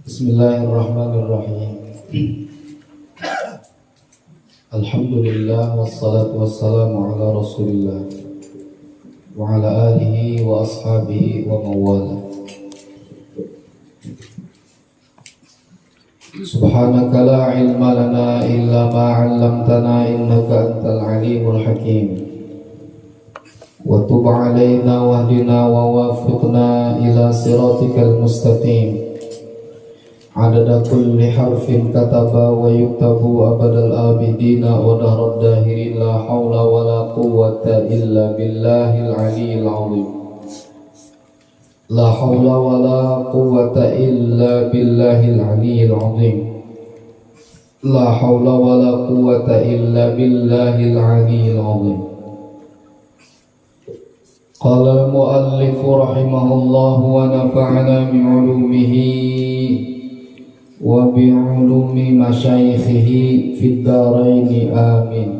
Bismillahirrahmanirrahim. Alhamdulillah wassalatu wassalamu ala Rasulillah wa ala alihi wa ashabihi wa mawala. Subhanaka la ilma lana illa ma 'allamtana innaka antal alimul hakim. Wa tub 'alaina wahdina wa wafiqna ila siratikal mustaqim. Adada kulli harfin kataba wa yuktabu abadal abidina wa dahrad dahirin la hawla wa la quwwata illa billahil aliyyil azim. La hawla wa la quwwata illa billahil aliyyil azim. La hawla wa la quwwata illa billahil aliyyil azim. Qala al-muallif rahimahullah wa nafa'ana bi 'ulumihi wa bi'ulumi masyayikhihi fid dharaini amin.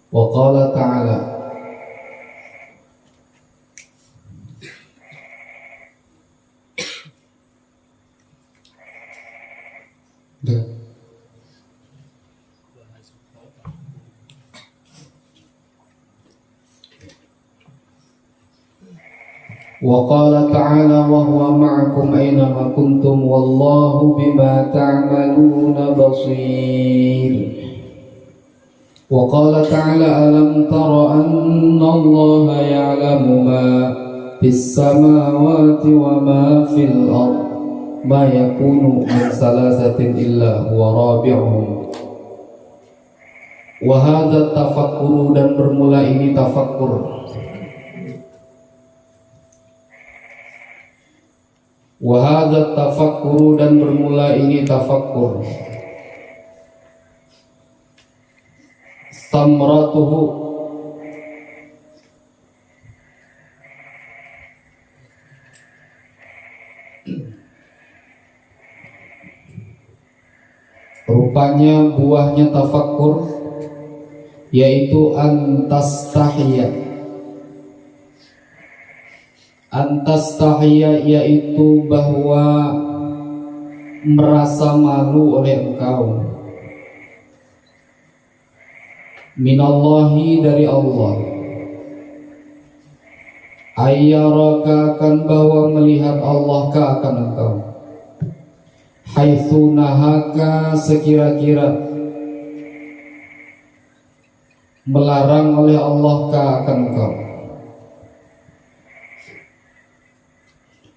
Wa qala ta'ala wa qala ta'ala wa huwa ma'akum aynama kuntum wallahu bima ta'maluna basir. Wa qala ta'ala alam tara anna allaha ya'lamu ma fis samawati wa ma fil ard ma yakunu min salasatin illa huwa rabi'uhum. Wa hadha tafakkuru, dan bermula ini tafakkur. Wa hadza tafakkuru, dan bermula ini tafakkur. Samratuhu, rupanya buahnya tafakkur yaitu antastahiyya. Antastahiyya yaitu bahwa merasa malu oleh engkau, minallahi, dari Allah, ayyaraka, akan bahwa melihat Allah ka akan engkau, haitsu nahaka, sekira-kira melarang oleh Allah ka akan engkau,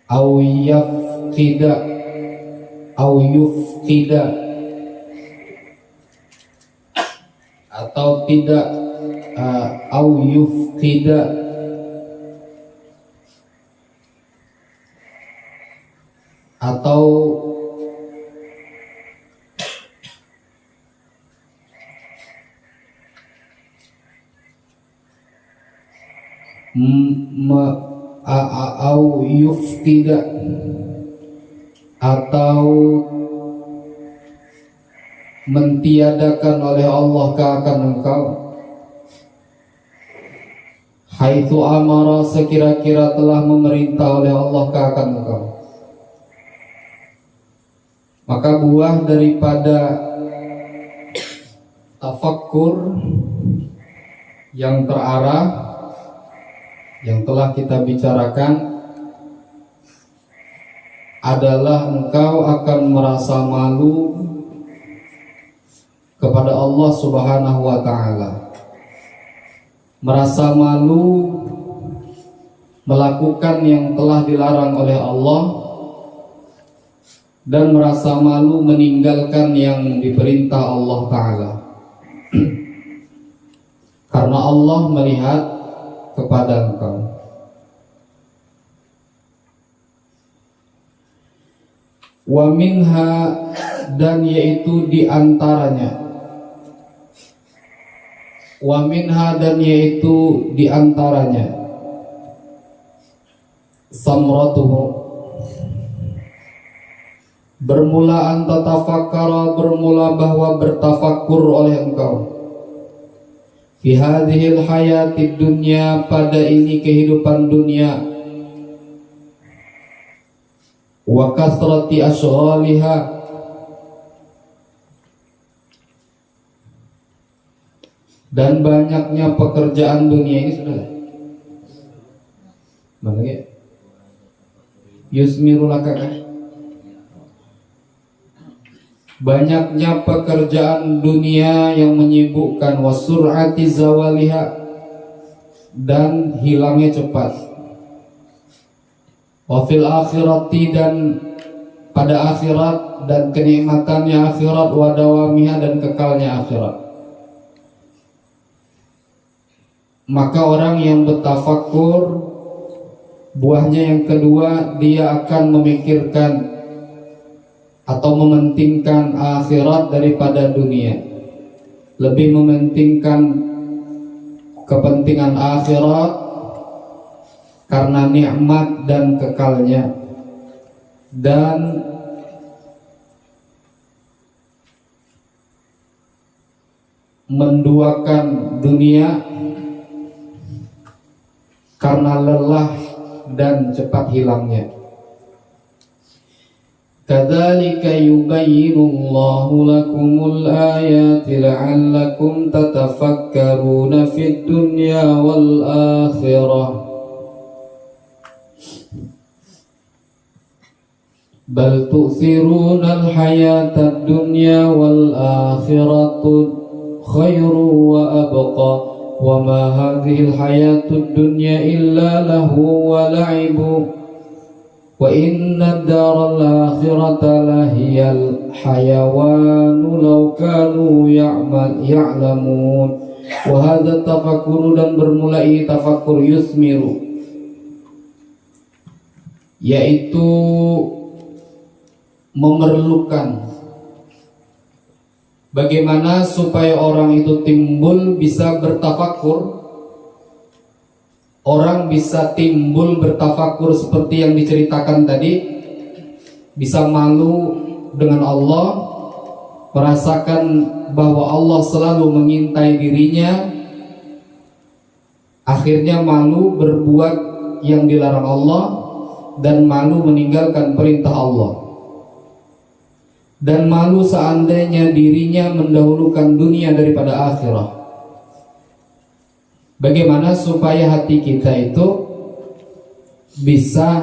au yafqida, au yufqida, atau tidak, au yufqida, atau au yufqida, atau mentiadakan oleh Allah ke akan engkau, haitsu amara, sekira-kira telah memerintah oleh Allah ke akan engkau. Maka buah daripada tafakkur yang terarah yang telah kita bicarakan adalah engkau akan merasa malu kepada Allah Subhanahu wa ta'ala, merasa malu melakukan yang telah dilarang oleh Allah, dan merasa malu meninggalkan yang diperintah Allah ta'ala. Karena Allah melihat kepada engkau. Wa minha, dan yaitu diantaranya, wa minha, dan yaitu diantaranya, samratuhu, bermula anta tafakkara, bermula bahwa bertafakkur oleh engkau, fi hadhil hayatid dunya, pada ini kehidupan dunia, wa kathrati ashghaliha, dan banyaknya pekerjaan dunia ini. Sudah mana ya? Yusmiru laka, banyaknya pekerjaan dunia yang menyibukkan, wasur'ati zawaliha, dan hilangnya cepat, wafil akhirati, dan pada akhirat, dan kenikmatannya akhirat, wadawamiha, dan kekalnya akhirat. Maka orang yang bertafakur, buahnya yang kedua, dia akan memikirkan atau mementingkan akhirat daripada dunia, lebih mementingkan kepentingan akhirat karena nikmat dan kekalnya, dan menduakan dunia karena lelah dan cepat hilangnya. Kadzalika yubayyinullahu lakumul ayati la'allakum tatafakkaruna fid dunya wal akhirah. Bal tu'thiruna al-hayata ad-dunya wal akhiratu khairu wa abqa. Wa ma hadhihi al-hayatu ad-dunya illa lahu wa la'ibu. Wa inna ad-dara al-akhirata lahiyal hayawanu law kanu ya'lamun. Wa hadha tafakkuru, dan bermulai tafakkur, yusmiru, yaitu memerlukan bagaimana supaya orang itu timbul bisa bertafakur. Orang bisa timbul bertafakur seperti yang diceritakan tadi, bisa malu dengan Allah, merasakan bahwa Allah selalu mengintai dirinya, akhirnya malu berbuat yang dilarang Allah, dan malu meninggalkan perintah Allah, dan malu seandainya dirinya mendahulukan dunia daripada akhirat. Bagaimana supaya hati kita itu bisa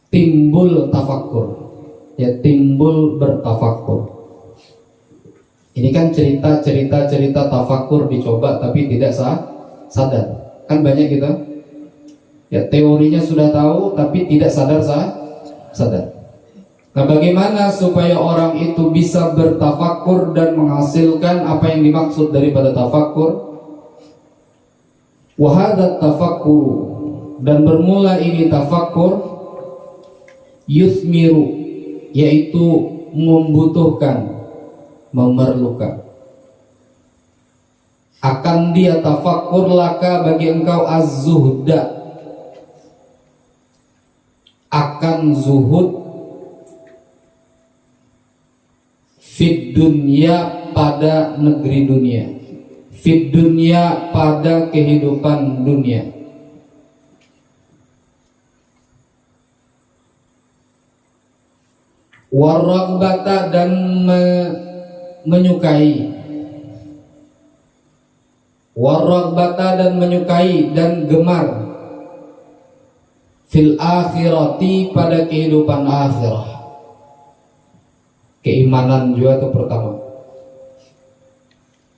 timbul tafakur, ya, timbul bertafakur. Ini kan cerita tafakur dicoba tapi tidak sadar. Kan banyak gitu. Ya, teorinya sudah tahu tapi tidak sadar. Nah, bagaimana supaya orang itu bisa bertafakur dan menghasilkan apa yang dimaksud daripada tafakur? Wahadat tafakur, dan bermula ini tafakur, yusmiru, yaitu membutuhkan, memerlukan. Akan dia tafakur laka bagi engkau az-zuhda, akan zuhud, fid dunya, pada negeri dunia, fid dunya, pada kehidupan dunia. Waragbata, dan menyukai, waragbata, dan menyukai dan gemar, fil akhirati, pada kehidupan akhirah. Keimanan juga itu pertama,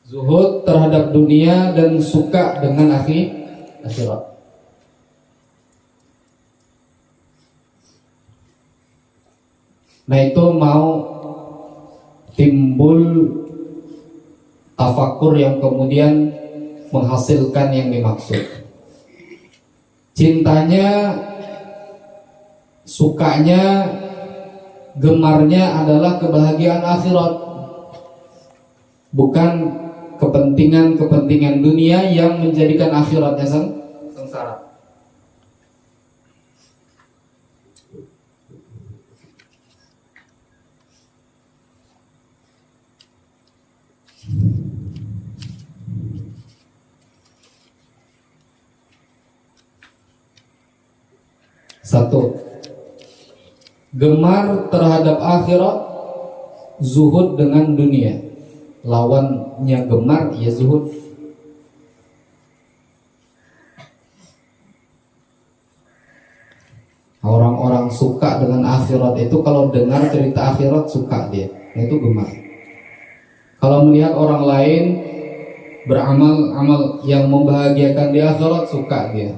zuhud terhadap dunia dan suka dengan akhirat. Nah, itu mau timbul tafakur yang kemudian menghasilkan yang dimaksud. Cintanya, sukanya, gemarnya adalah kebahagiaan akhirat, bukan kepentingan dunia yang menjadikan akhiratnya sengsara. Satu, Gemar terhadap akhirat, zuhud dengan dunia. Lawannya gemar ya zuhud. Orang-orang suka dengan akhirat itu kalau dengar cerita akhirat suka dia, itu gemar. Kalau melihat orang lain beramal-amal yang membahagiakan di akhirat suka dia.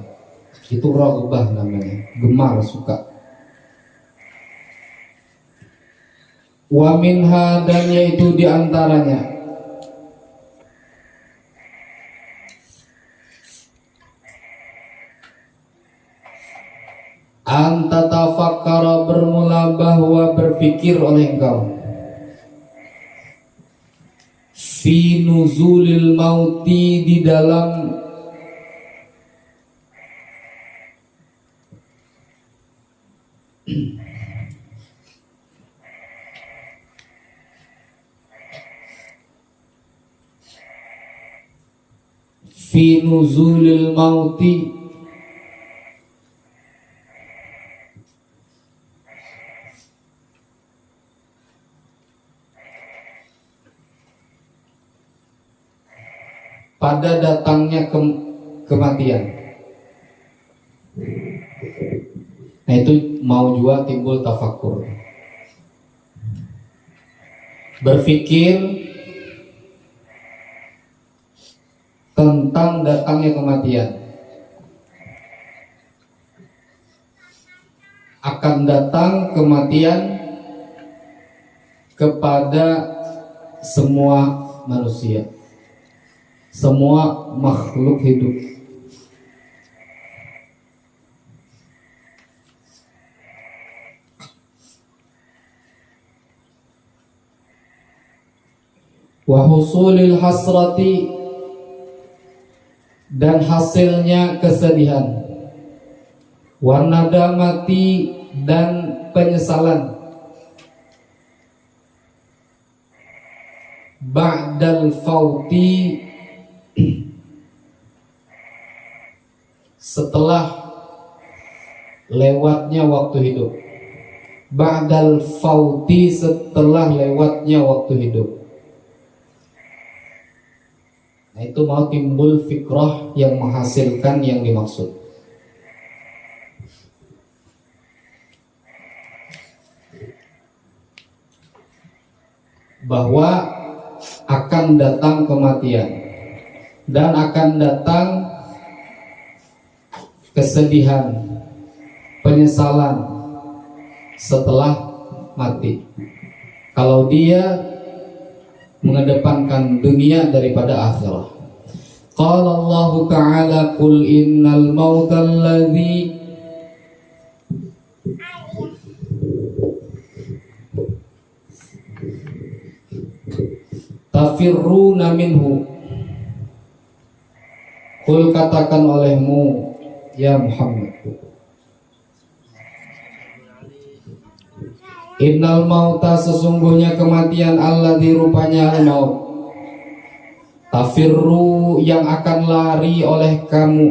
Itu raghbah namanya, gemar, suka. Wa minha, dan yaitu diantaranya anta tafakkara, bermula bahwa berfikir oleh engkau, fi nuzulil mauti, di dalam fi nuzulil mauti, pada datangnya kematian. Nah itu mau juga timbul tafakur, berpikir tentang datangnya kematian. Akan datang kematian kepada semua manusia, semua makhluk hidup. Wa husulil hasrati, dan hasilnya kesedihan. Wa nadamati, dan penyesalan. Ba'dal fauti, setelah lewatnya waktu hidup. Ba'dal fauti, setelah lewatnya waktu hidup. Nah itu mau timbul fikrah yang menghasilkan yang dimaksud. Bahwa akan datang kematian dan akan datang kesedihan, penyesalan setelah mati. Kalau dia mengedepankan dunia daripada akhirat. Qala Allah Ta'ala, qul innal mautal ladzi tafirruna minhu. Qul, katakan olehmu ya Muhammad, innal mauta, sesungguhnya kematian, alladzi, rupanya al-maut, tafirru, yang akan lari oleh kamu,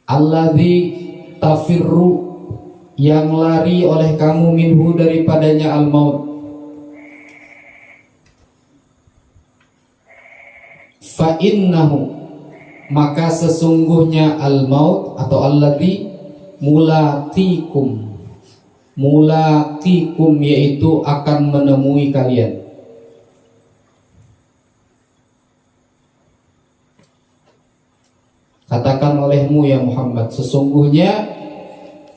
alladzi tafirru, yang lari oleh kamu, minhu, daripadanya al-maut. Fa innahu, maka sesungguhnya al-maut atau alladzi mulaqikum, mulaqikum yaitu akan menemui kalian. Katakan olehmu ya Muhammad, sesungguhnya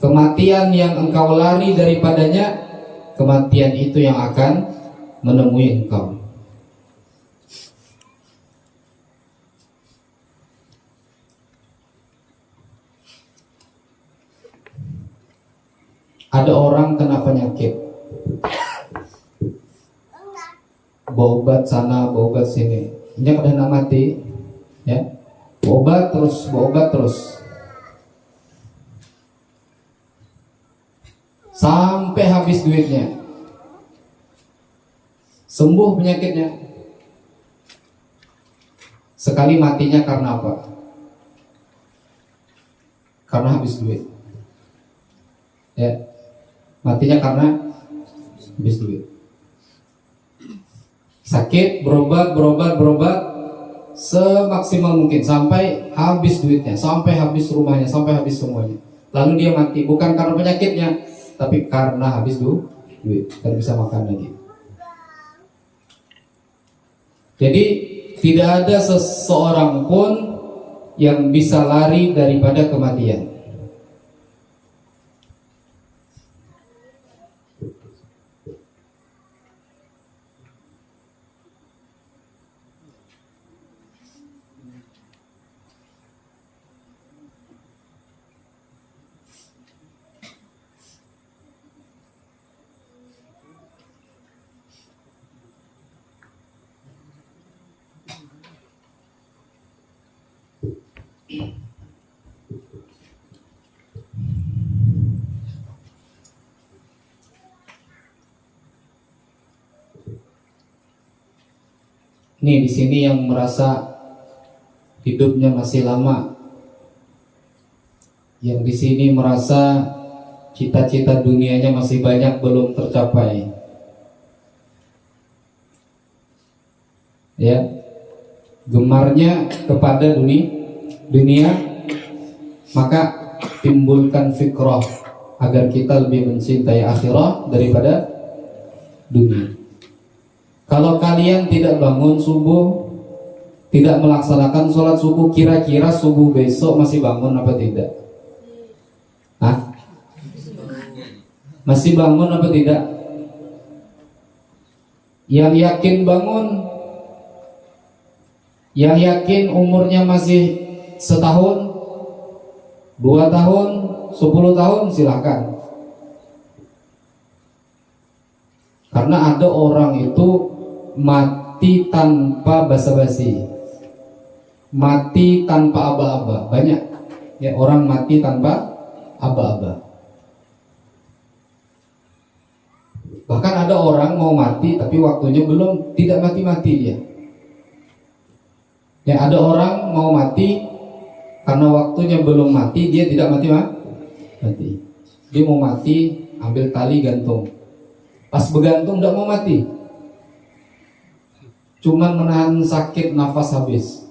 kematian yang engkau lari daripadanya, kematian itu yang akan menemui engkau. Ada orang kena penyakit, berobat sana, berobat sini, ini kena mati, ya, berobat terus, sampai habis duitnya, sembuh penyakitnya, Sekali matinya karena apa? Karena habis duit. Ya, matinya karena habis duit. Sakit, berobat semaksimal mungkin sampai habis duitnya, sampai habis rumahnya, sampai habis semuanya. Lalu dia mati bukan karena penyakitnya, tapi karena habis duit, tidak bisa makan lagi. Jadi tidak ada seseorang pun yang bisa lari daripada kematian. Nih di sini yang merasa hidupnya masih lama, yang di sini merasa cita-cita dunianya masih banyak belum tercapai, ya, gemarnya kepada dunia, maka timbulkan fikrah agar kita lebih mencintai akhirah daripada dunia. Kalau kalian tidak bangun subuh, tidak melaksanakan sholat subuh, kira-kira subuh besok masih bangun apa tidak? Hah? Masih bangun apa tidak? Yang yakin bangun, yang yakin umurnya masih setahun, 2 tahun, 10 tahun, silakan. Karena ada orang itu mati tanpa basa-basi, mati tanpa aba-aba. Banyak ya orang mati tanpa aba-aba. Bahkan ada orang mau mati tapi waktunya belum, tidak mati-mati dia. Ya, ada orang mau mati karena waktunya belum mati, dia tidak mati. Dia mau mati, ambil tali gantung. Pas begantung tidak mau mati, cuman menahan sakit, nafas habis,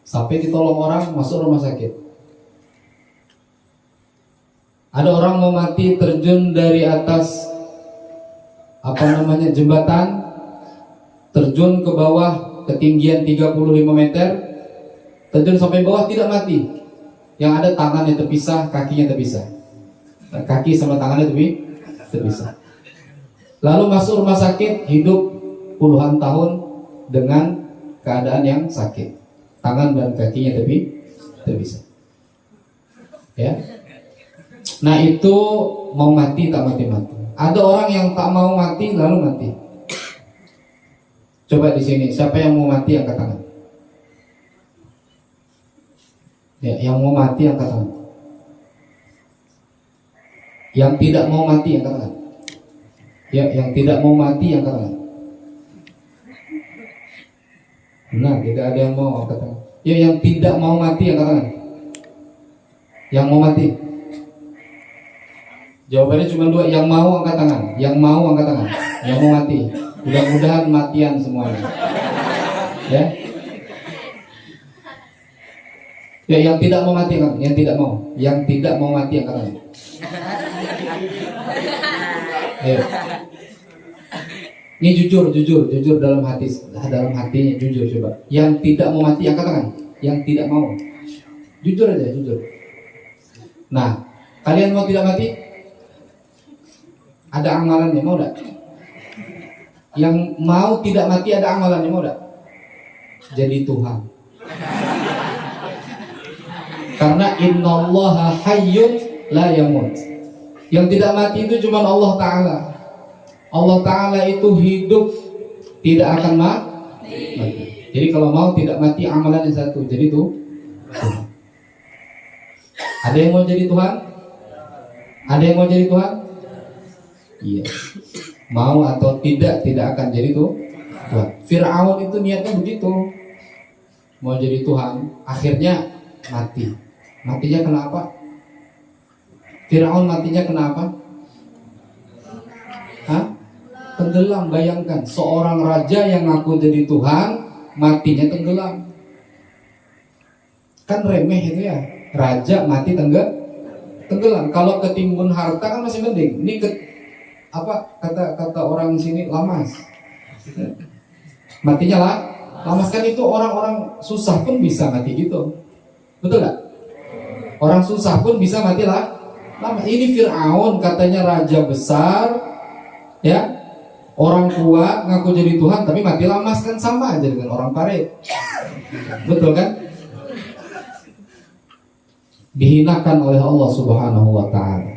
sampai ditolong orang, masuk rumah sakit. Ada orang mau mati terjun dari atas jembatan, terjun ke bawah ketinggian 35 meter, terjun sampai bawah tidak mati. Yang ada tangannya terpisah, kakinya terpisah, kaki sama tangannya terpisah. Lalu masuk rumah sakit, hidup puluhan tahun dengan keadaan yang sakit, tangan dan kakinya terpisah. Ya. Nah itu mau mati tak mati. Ada orang yang tak mau mati lalu mati. Coba di sini siapa yang mau mati angkat tangan. Ya, yang mau mati angkat tangan. Yang tidak mau mati angkat tangan. Ya, yang tidak mau mati angkat tangan. Nah, tidak ada yang mau angkat tangan. Ya, yang tidak mau mati angkat tangan. Yang mau mati. Jawabannya cuma 2, yang mau angkat tangan, yang mau angkat tangan, yang mau mati. Mudah-mudahan matian semuanya. Ya. Ya, yang tidak mau mati kan, yang tidak mau mati angkat tangan. Ya. Ini jujur dalam hatinya jujur coba. Yang tidak mau mati angkat tangan, yang tidak mau. Jujur aja, jujur. Nah, kalian mau tidak mati? Ada amalannya, mau enggak? Yang mau tidak mati ada amalannya, mau enggak? Jadi Tuhan. Karena innallaha hayyun la yamut. Yang tidak mati itu cuma Allah Ta'ala. Allah Ta'ala itu hidup, tidak akan mati. Jadi kalau mau tidak mati, amalannya satu, jadi Tuhan. Ada yang mau jadi Tuhan? Ada yang mau jadi Tuhan? Iya. Mau atau tidak akan jadi Tuhan. Fir'aun itu niatnya begitu. mau jadi Tuhan, akhirnya mati. Matinya kenapa? Firaun matinya kenapa? Hah? Tenggelam. Bayangkan seorang raja yang ngaku jadi Tuhan, matinya tenggelam. Kan remeh itu ya, raja mati tenggelam. Kalau ketimbun harta kan masih mending. Ini kata orang sini lamas. Matinya lah lamas, kan itu orang-orang susah pun bisa mati gitu. Betul gak? Orang susah pun bisa mati lah lamas. Ini Fir'aun katanya raja besar, ya, orang kuat ngaku jadi Tuhan tapi mati lamas, kan sama aja dengan orang parit. Betul kan? Dihinakan oleh Allah Subhanahu wa ta'ala.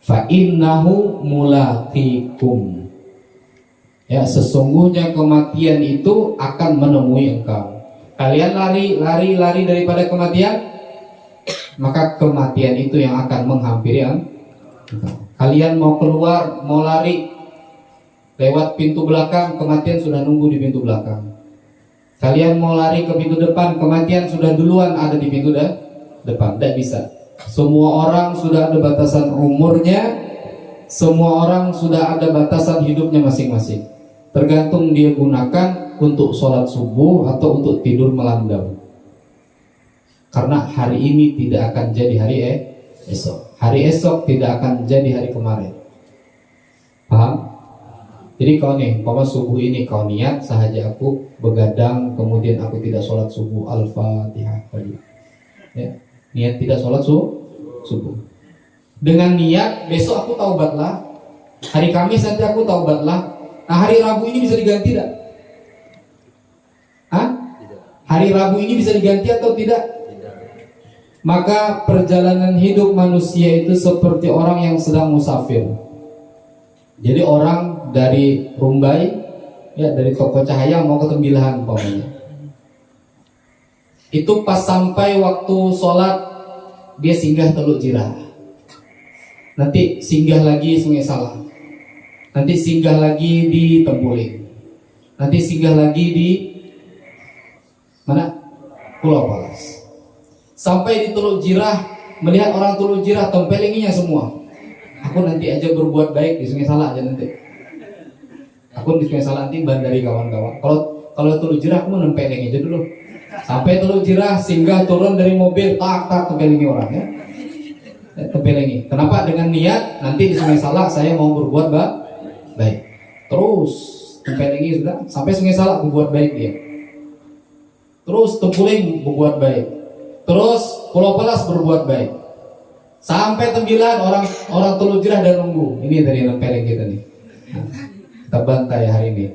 Fa innahu mulaqikum. Ya, sesungguhnya kematian itu akan menemui engkau. Kalian lari daripada kematian, maka kematian itu yang akan menghampiri engkau. Kalian mau keluar, mau lari lewat pintu belakang, kematian sudah nunggu di pintu belakang. Kalian mau lari ke pintu depan, kematian sudah duluan ada di pintu depan. Tidak bisa. Semua orang sudah ada batasan umurnya, semua orang sudah ada batasan hidupnya masing-masing. Tergantung dia gunakan untuk sholat subuh atau untuk tidur melandau. Karena hari ini tidak akan jadi hari esok. Hari esok tidak akan jadi hari kemarin. Paham? Jadi kau nih, subuh ini kau niat sahaja aku begadang, kemudian aku tidak sholat subuh, Al-Fatihah tadi. Ya. Niat tidak sholat subuh. Dengan niat besok aku taubatlah, hari Kamis nanti aku taubatlah. Nah, hari Rabu ini bisa diganti tidak? Hah? Hari Rabu ini bisa diganti atau tidak? Maka perjalanan hidup manusia itu seperti orang yang sedang musafir. Jadi orang dari Rumbai, ya, dari Toko Cahaya mau ke Tembilahan umpamanya. Itu pas sampai waktu sholat dia singgah Teluk Jirah, nanti singgah lagi Sungai Salah, nanti singgah lagi di Tempuling, nanti singgah lagi di mana? Pulau Palas. Sampai di Teluk Jirah, melihat orang Teluk Jirah tempelinginya semua. Aku nanti aja berbuat baik di Sungai Salah aja nanti. Aku di Sungai Salah nanti bandari kawan-kawan. Kalau Teluk Jirah aku mau nempeling aja dulu. Sampai Teluk Jirah, singgah turun dari mobil, tak tempelingi orang, ya. Tempelingi. Kenapa? Dengan niat nanti di Sungai Salah saya mau berbuat baik. Terus tempelingi sudah sampai Sungai Salah berbuat baik dia. Terus Tempuling berbuat baik. Terus Pulau Palas berbuat baik. Sampai Tembilan orang Teluk Jirah dan nunggu. Ini dari nempeling kita nih. Nah, kita bantai hari ini.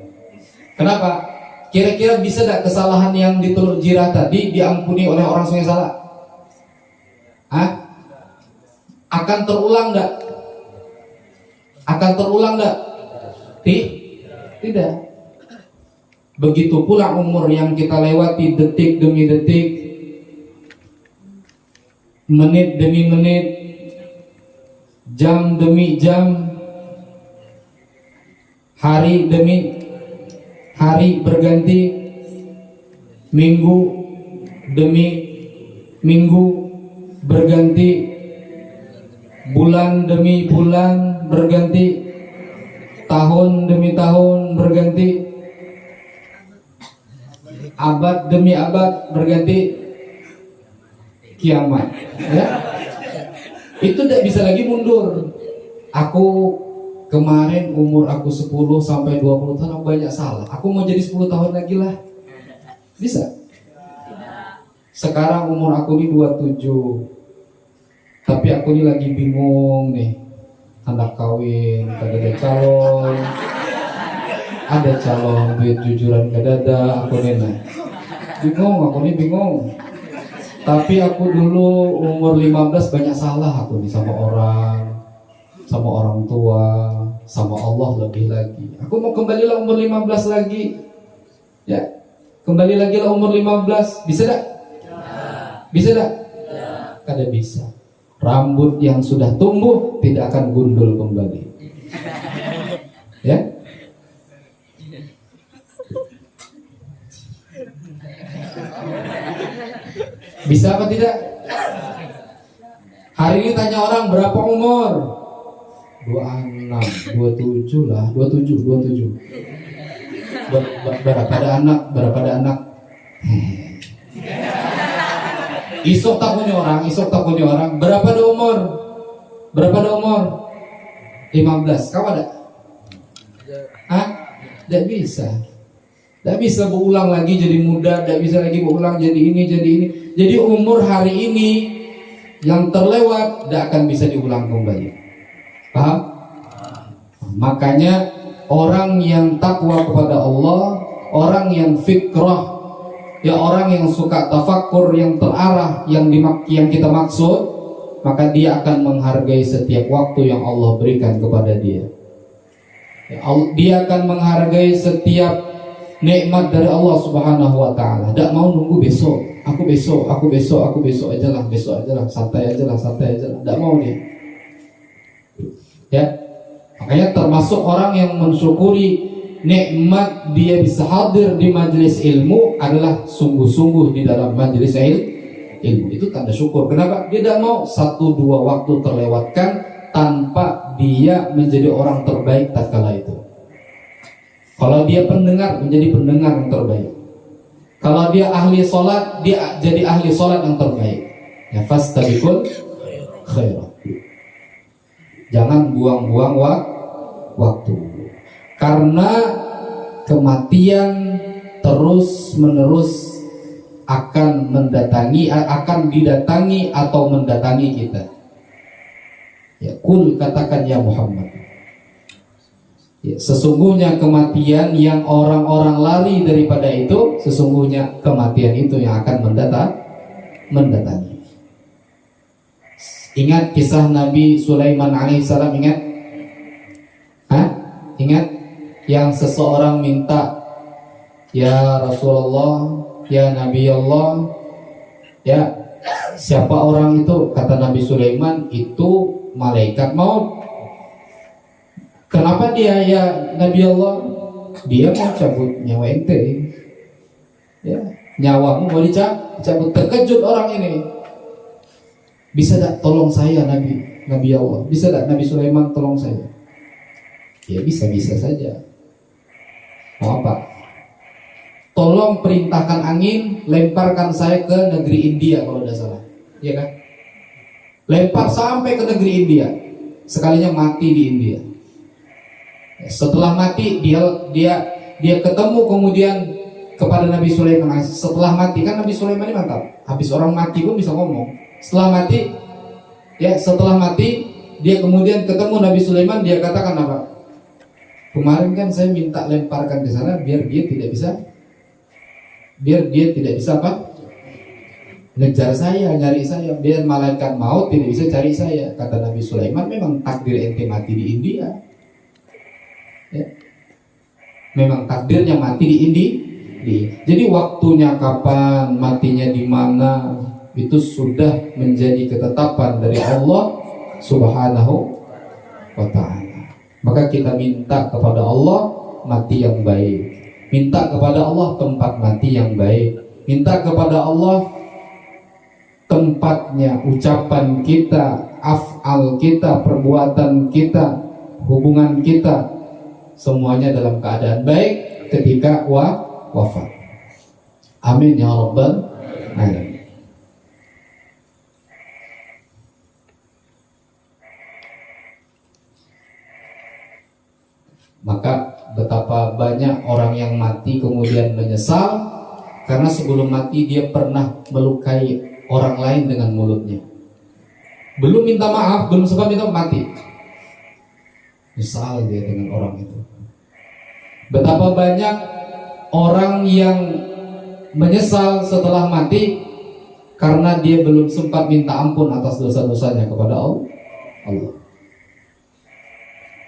Kenapa? Kira-kira bisa tidak kesalahan yang di Teluk Jirah tadi diampuni oleh orang Sungai Salah? Hah? Akan terulang tidak? Akan terulang tidak? Tidak. Begitu pula umur yang kita lewati detik demi detik, menit demi menit, jam demi jam, hari demi hari berganti, minggu demi minggu berganti, bulan demi bulan berganti, tahun demi tahun berganti, abad demi abad berganti, kiamat, ya. Itu tidak bisa lagi mundur. Aku kemarin umur aku 10 sampai 20 tahun aku banyak salah. Aku mau jadi 10 tahun lagi lah. Bisa? Sekarang umur aku ini 27. Tapi aku ini lagi bingung nih. Anak kawin, ada calon. Ada calon duit jujuran kadada, aku nih nah. Aku ini bingung. Tapi aku dulu umur 15 banyak salah aku nih sama orang tua, sama Allah lebih lagi. Aku mau kembalilah umur 15 lagi. Ya, kembali lagi lah umur 15. Bisa tak? Bisa tak? kada bisa. Rambut yang sudah tumbuh tidak akan gundul kembali. Ya. Bisa apa tidak? Hari ini tanya orang berapa umur? 26, 27 lah, 27. Berapa ada anak? Isok tak punya orang. Berapa ada umur? 15. Kau ada? Hah? Tidak bisa. Tidak bisa berulang lagi jadi muda, tidak bisa lagi berulang jadi ini. Jadi umur hari ini yang terlewat tidak akan bisa diulang kembali. Paham? Makanya orang yang takwa kepada Allah, orang yang fikrah, ya orang yang suka tafakur, yang terarah, yang kita maksud, maka dia akan menghargai setiap waktu yang Allah berikan kepada dia. Dia akan menghargai setiap nikmat dari Allah Subhanahu wa taala. Tidak mau nunggu besok. Aku besok aja lah, santai aja lah. Tidak mau dia. Ya. Makanya termasuk orang yang mensyukuri nikmat dia bisa hadir di majelis ilmu adalah sungguh-sungguh di dalam majelis ilmu. Itu tanda syukur. Kenapa? Dia tidak mau 1-2 waktu terlewatkan tanpa dia menjadi orang terbaik tatkala itu. Kalau dia pendengar, menjadi pendengar yang terbaik. Kalau dia ahli sholat, dia jadi ahli sholat yang terbaik. Ya, fastabiqul khairat. Jangan buang-buang waktu. Karena kematian terus-menerus akan didatangi atau mendatangi kita. Ya, kul katakan ya Muhammad. Ya, sesungguhnya kematian yang orang-orang lari daripada itu, sesungguhnya kematian itu yang akan mendatangi. Ingat kisah Nabi Sulaiman alaihissalam, ingat? Ingat? Yang seseorang minta, ya Rasulullah, ya Nabi Allah, ya siapa orang itu? Kata Nabi Sulaiman, itu malaikat maut. Kenapa dia ya Nabi Allah? Dia mau cabut nyawa ente. Ya, nyawamu mau dicabut. Terkejut orang ini. Bisa tak tolong saya Nabi Allah? Bisa tak Nabi Sulaiman tolong saya? Ya bisa saja. Mau apa? Tolong perintahkan angin, lemparkan saya ke negeri India kalau tidak salah. Iya kan? Lempar sampai ke negeri India. Sekalinya mati di India. Setelah mati dia ketemu kemudian kepada Nabi Sulaiman. Setelah mati kan Nabi Sulaiman ini mantap. Habis orang mati pun bisa ngomong. Setelah mati dia kemudian ketemu Nabi Sulaiman, dia katakan apa? Kemarin kan saya minta lemparkan di sana biar dia tidak bisa apa? Ngejar saya, nyari saya, biar malaikat maut tidak bisa cari saya. Kata Nabi Sulaiman, memang takdir ente mati di India. Ya. Memang takdirnya mati di India. Jadi waktunya kapan, matinya di mana, itu sudah menjadi ketetapan dari Allah Subhanahu wa ta'ala. Maka kita minta kepada Allah mati yang baik. Minta kepada Allah tempat mati yang baik. Minta kepada Allah tempatnya ucapan kita, af'al kita, perbuatan kita, hubungan kita, semuanya dalam keadaan baik ketika wafat. Amin ya rabbal alamin. Maka betapa banyak orang yang mati kemudian menyesal karena sebelum mati dia pernah melukai orang lain dengan mulutnya. Belum minta maaf, belum sempat minta mati. Nyesal dia dengan orang itu. Betapa banyak orang yang menyesal setelah mati karena dia belum sempat minta ampun atas dosa-dosanya kepada Allah.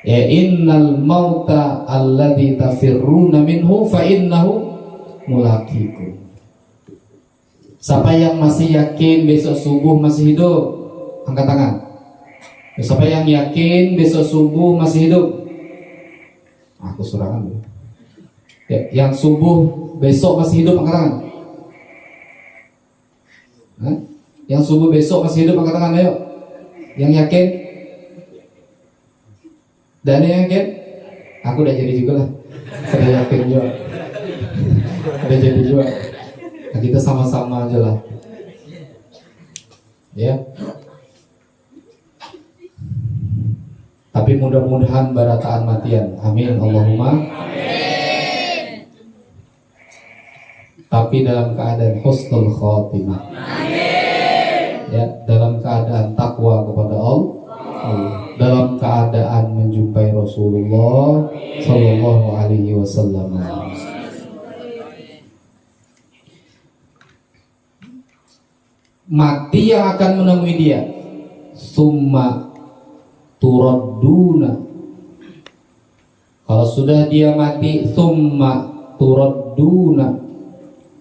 Ya innal mauta alladzi tafirruna minhu fa innahu mulaqikum. Siapa yang masih yakin besok subuh masih hidup? Angkat tangan. Siapa yang yakin besok subuh masih hidup? Aku surangan. Ya, yang subuh besok masih hidup, angkat tangan. Hah? Yang subuh besok masih hidup, angkat tangan, ayo. Yang yakin? Dan yang yakin? Aku udah jadi juga lah. Udah yakin juga. Udah jadi juga. Nah, kita sama-sama aja lah. Ya. Tapi mudah-mudahan barataan matian. Amin Allahumma. Amin. Tapi dalam keadaan husnul khotimah. Amin. Ya, dalam keadaan takwa kepada Allah. Dalam keadaan menjumpai Rasulullah sallallahu alaihi wasallam. Mati yang akan menemui dia. Summa turadduna. Kalau sudah dia mati, summa turadduna,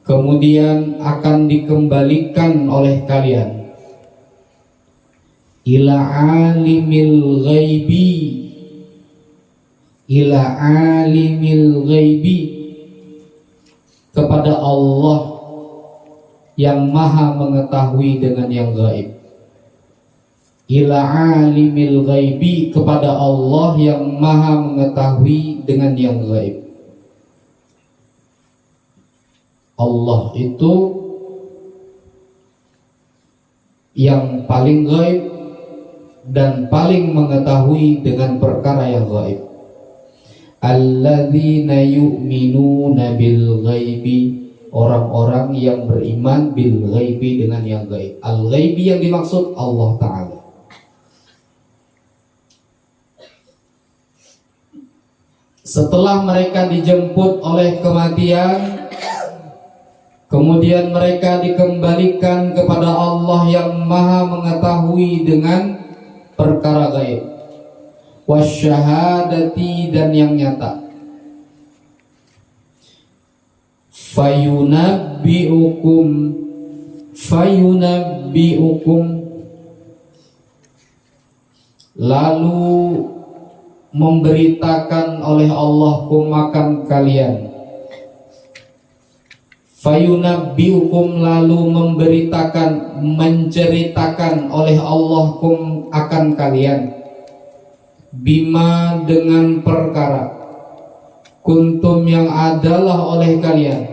kemudian akan dikembalikan oleh kalian ila alimil ghaibi, ila alimil ghaibi, kepada Allah yang maha mengetahui dengan yang gaib. Ila alimil ghaibi, kepada Allah yang maha mengetahui dengan yang gaib. Allah itu yang paling gaib dan paling mengetahui dengan perkara yang gaib. Alladzina yu'minuna bil ghaibi, orang-orang yang beriman bil ghaibi, dengan yang gaib. Al ghaibi yang dimaksud Allah Ta'ala. Setelah mereka dijemput oleh kematian, kemudian mereka dikembalikan kepada Allah yang maha mengetahui dengan perkara gaib, wasyahadati, dan yang nyata. Fayunabbi'ukum, lalu memberitakan oleh Allah akan kalian. Fayunabbi'ukum, lalu memberitakan, menceritakan oleh Allah akan kalian. Bima, dengan perkara, kuntum yang adalah oleh kalian,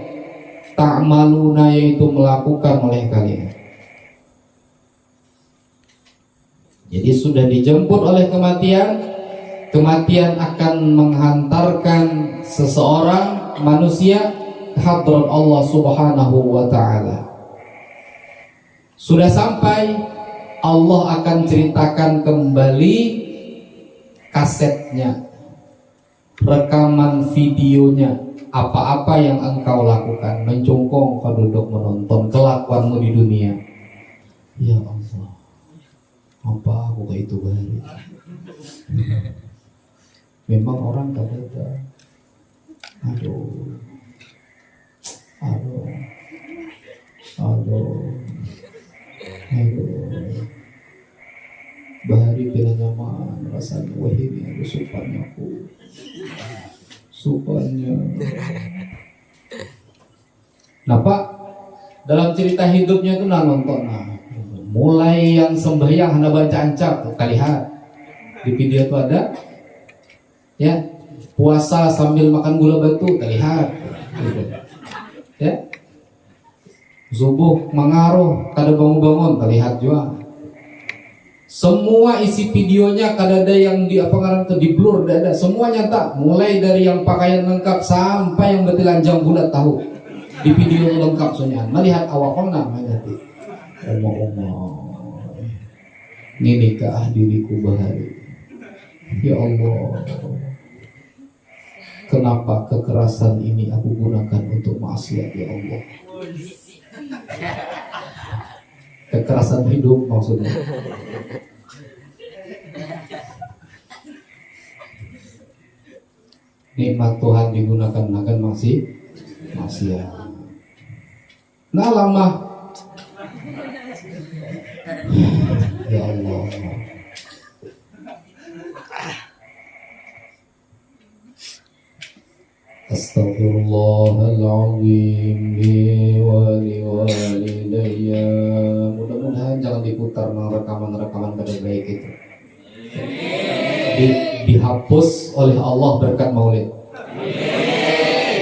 ta'maluna, yaitu melakukan oleh kalian. Jadi sudah dijemput oleh kematian. Kematian akan menghantarkan seseorang manusia ke hadrat Allah Subhanahu wa ta'ala. Sudah sampai, Allah akan ceritakan kembali kasetnya, rekaman videonya, apa-apa yang engkau lakukan, mencungkung kau duduk menonton kelakuanmu di dunia. Ya Allah, apa aku kayak itu balik? Memang orang tak ada. Aduh, bahari bila nyaman rasanya. Wah, ini aku supannya. Nah Pak, dalam cerita hidupnya itu nonton, mulai yang sembahyang hana baca ancap, kita lihat di video itu ada. Ya, puasa sambil makan gula batu, terlihat. Ya, subuh mengaruh, kada bangun-bangun, terlihat juga. Semua isi videonya kada ada yang di di blur, ada. Semua nyata, mulai dari yang pakaian lengkap sampai yang betilanjang bulat tahu. Di video lengkap soalnya. Melihat awakon namanya nanti. Omong-omong. Ini nikah diriku bahari. Ya Allah. Kenapa kekerasan ini aku gunakan untuk maksiat, ya Allah? Kekerasan hidup maksudnya. Nikmat Tuhan digunakan akan maksiat. Nah lama Ya Allah. Astaghfirullahaladzim li wa li walidayya. Mudah-mudahan jangan diputar rekaman-rekaman pada baik itu. Dihapus oleh Allah berkat maulid.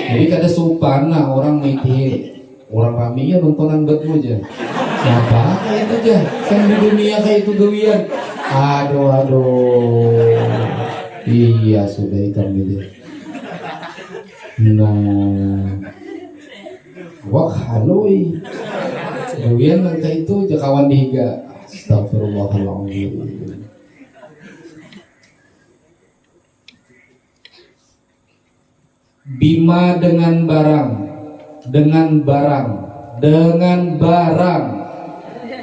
Jadi kada supana orang miti orang raminya nontonan betmu aja. Siapa kayak itu aja? Kan di dunia kayak itu gawian. Aduh. Iya sudah ikan gitu. Nah, wah haloi. Gawian kayak itu aja kawan dihiga. Astagfirullahaladzim. Bima dengan barang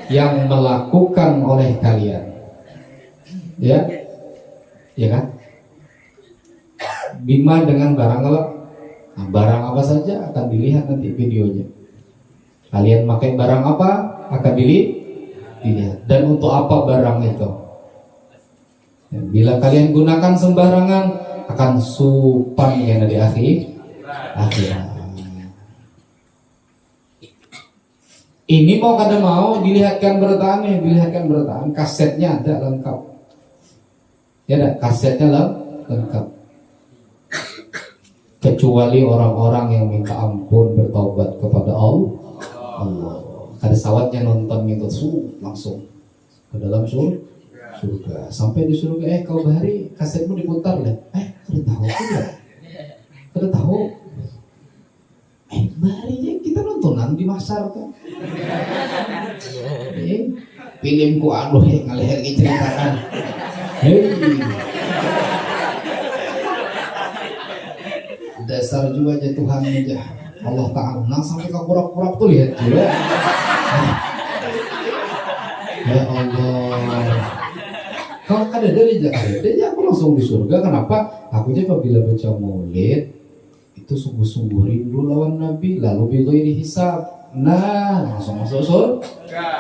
yang melakukan oleh kalian, ya kan? Bima dengan barang barang apa saja akan dilihat nanti videonya. Kalian pakai barang apa akan dilihat, dan untuk apa barang itu. Bila kalian gunakan sembarangan akan supan yang di akhirat. Ini mau kada mau dilihatkan bertaan, kasetnya ada lengkap. Ya ada kasetnya lengkap. Kecuali orang-orang yang minta ampun bertaubat kepada Allah. Kada sawatnya nonton gitu langsung ke dalam surga. Sampai di surga, kau bahari kasetmu diputar deh. Kada tahu tidak? Kada tahu. Bahari kita nontonan di masar kan. Filmku aduh ngaleher ceritakan. Dasar juga aja Tuhan aja. Allah Ta'ala sampai ke kurap-kurap tuh lihat juga. Ya Allah. Kalau ada dari Jakarta, aku langsung di surga. Kenapa? Aku aja apabila baca maulid itu sungguh-sungguh rindu lawan Nabi, lalu bighairi hisab. Nah, langsung masuk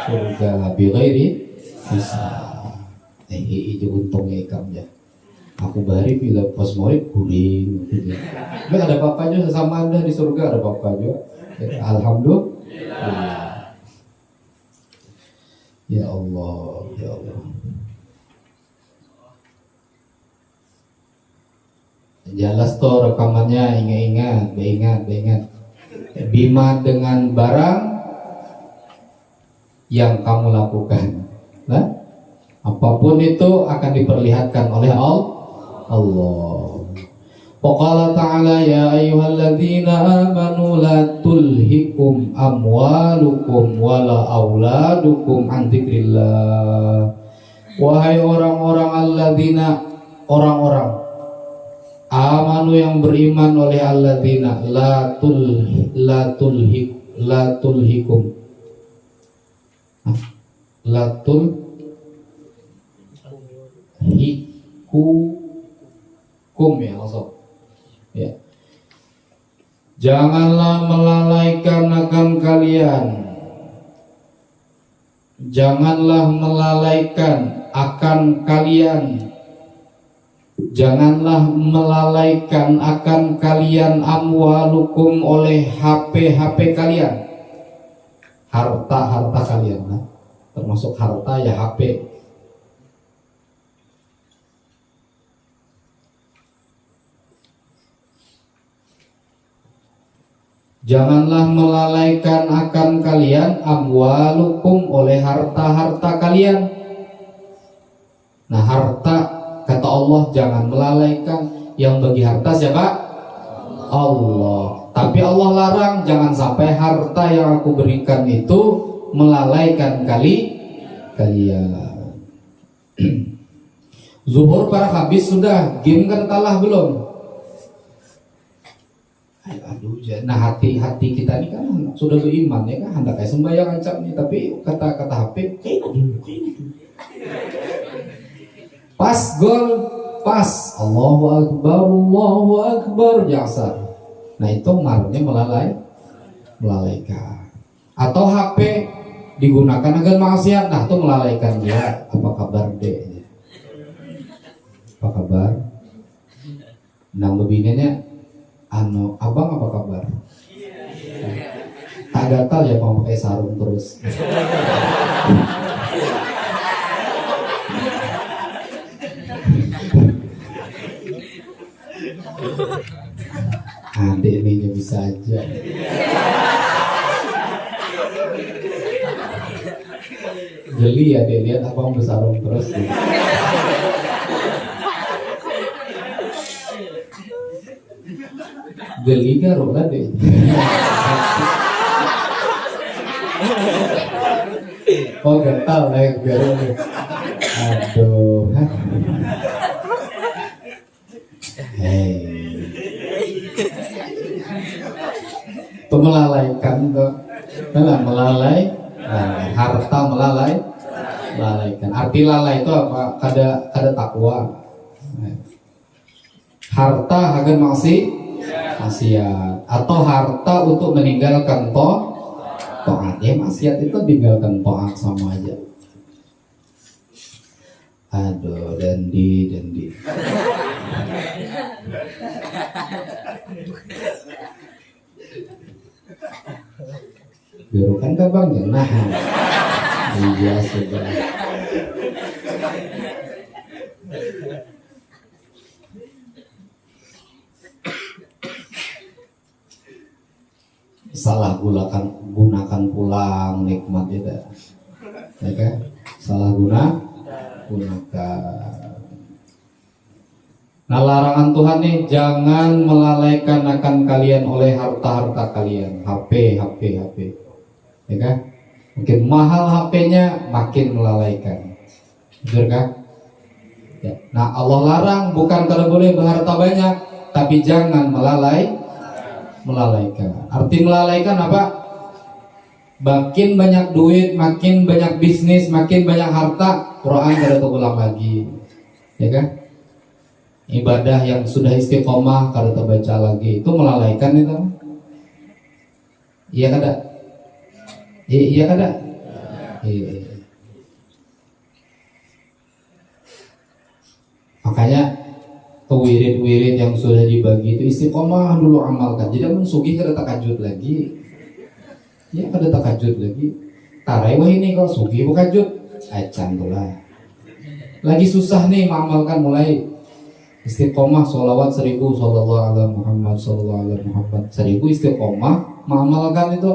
surga bighairi hisab. Itu untungnya ikam ya. Aku bari bila pas maulid kuring gitu. Enggak ada apa-apa juga sama Anda di surga, ada apa-apa juga. Alhamdulillah. Ya Allah, ya Allah. Jelas toh rekamannya, ingat. Bima dengan barang yang kamu lakukan. Nah, apapun itu akan diperlihatkan oleh Allah. Waqala ta'ala ya ayyuhalladzina amanu la tulhikum amwalukum wala auladukum an dzikrillah. Wahai orang-orang alladzina, orang-orang amanu yang beriman oleh alladzina la tulhikum ya langsung ya. Janganlah melalaikan akan kalian. Janganlah melalaikan akan kalian. Janganlah melalaikan akan kalian amwalukum oleh HP kalian. Harta kalian, nah. Termasuk harta ya HP. Janganlah melalaikan akan kalian amwalukum oleh harta kalian. Nah, harta kata Allah jangan melalaikan. Yang bagi harta siapa? Allah. Tapi Allah larang jangan sampai harta yang aku berikan itu melalaikan kalian. Zuhur para habis sudah, game kan kalah belum? Aduh, nah hati kita ini kan sudah beriman ya kan, hendak kayak sembahyang ancam nih, tapi kata HP kayak dulu. Pas gol, pas Allahu Akbar jasa. Nah itu marahnya melalaikan. Atau HP digunakan agar maksiat, nah itu melalaikan dia. Apa kabar dek? Apa kabar? Nah bebinanya, abang apa kabar? Tak gatal ya mau pakai sarung terus. Adik ini bisa aja. Geli ya dia lihat abang bersarung terus. Geli garuk lah deh. Oh gatal naik garuk. Aduh. Hei. Itu melalaikan tuh. Melalai. Nah, harta melalaikan. Arti lalai itu apa? Kada takwa. Harta agar maksiat atau harta untuk meninggalkan taat. Ya maksiat itu meninggalkan taat sama aja. Aduh, dandi. Gerukan ke bang ya? Nah, iya sudah. Salah gunakan pulang nikmat itu, ya kan? Salah gunakan. Nah larangan Tuhan nih, jangan melalaikan akan kalian oleh harta-harta kalian, HP, ya kan? Mungkin mahal HP-nya makin melalaikan, betul kan? Ya. Nah Allah larang bukan kalau boleh berharta banyak, tapi jangan melalaikan. Arti melalaikan apa? Makin banyak duit, makin banyak bisnis, makin banyak harta, Quran kada terulang lagi, ya kan? Ibadah yang sudah istiqomah kada terbaca lagi, itu melalaikan itu. Iya kada? Iya kada? Iya. Makanya wirid-wirid yang sudah dibagi itu istiqomah dulu amalkan. Jadi mun sugih kada takajud lagi. Ya kada takajud lagi. Tarai wah ini kok sugih takajud. Acan lah. Lagi susah nih mengamalkan, mulai istiqomah sholawat 1000 sallallahu alaihi Muhammad sallallahu alaihi Muhammad 1000 istiqomah mengamalkan itu.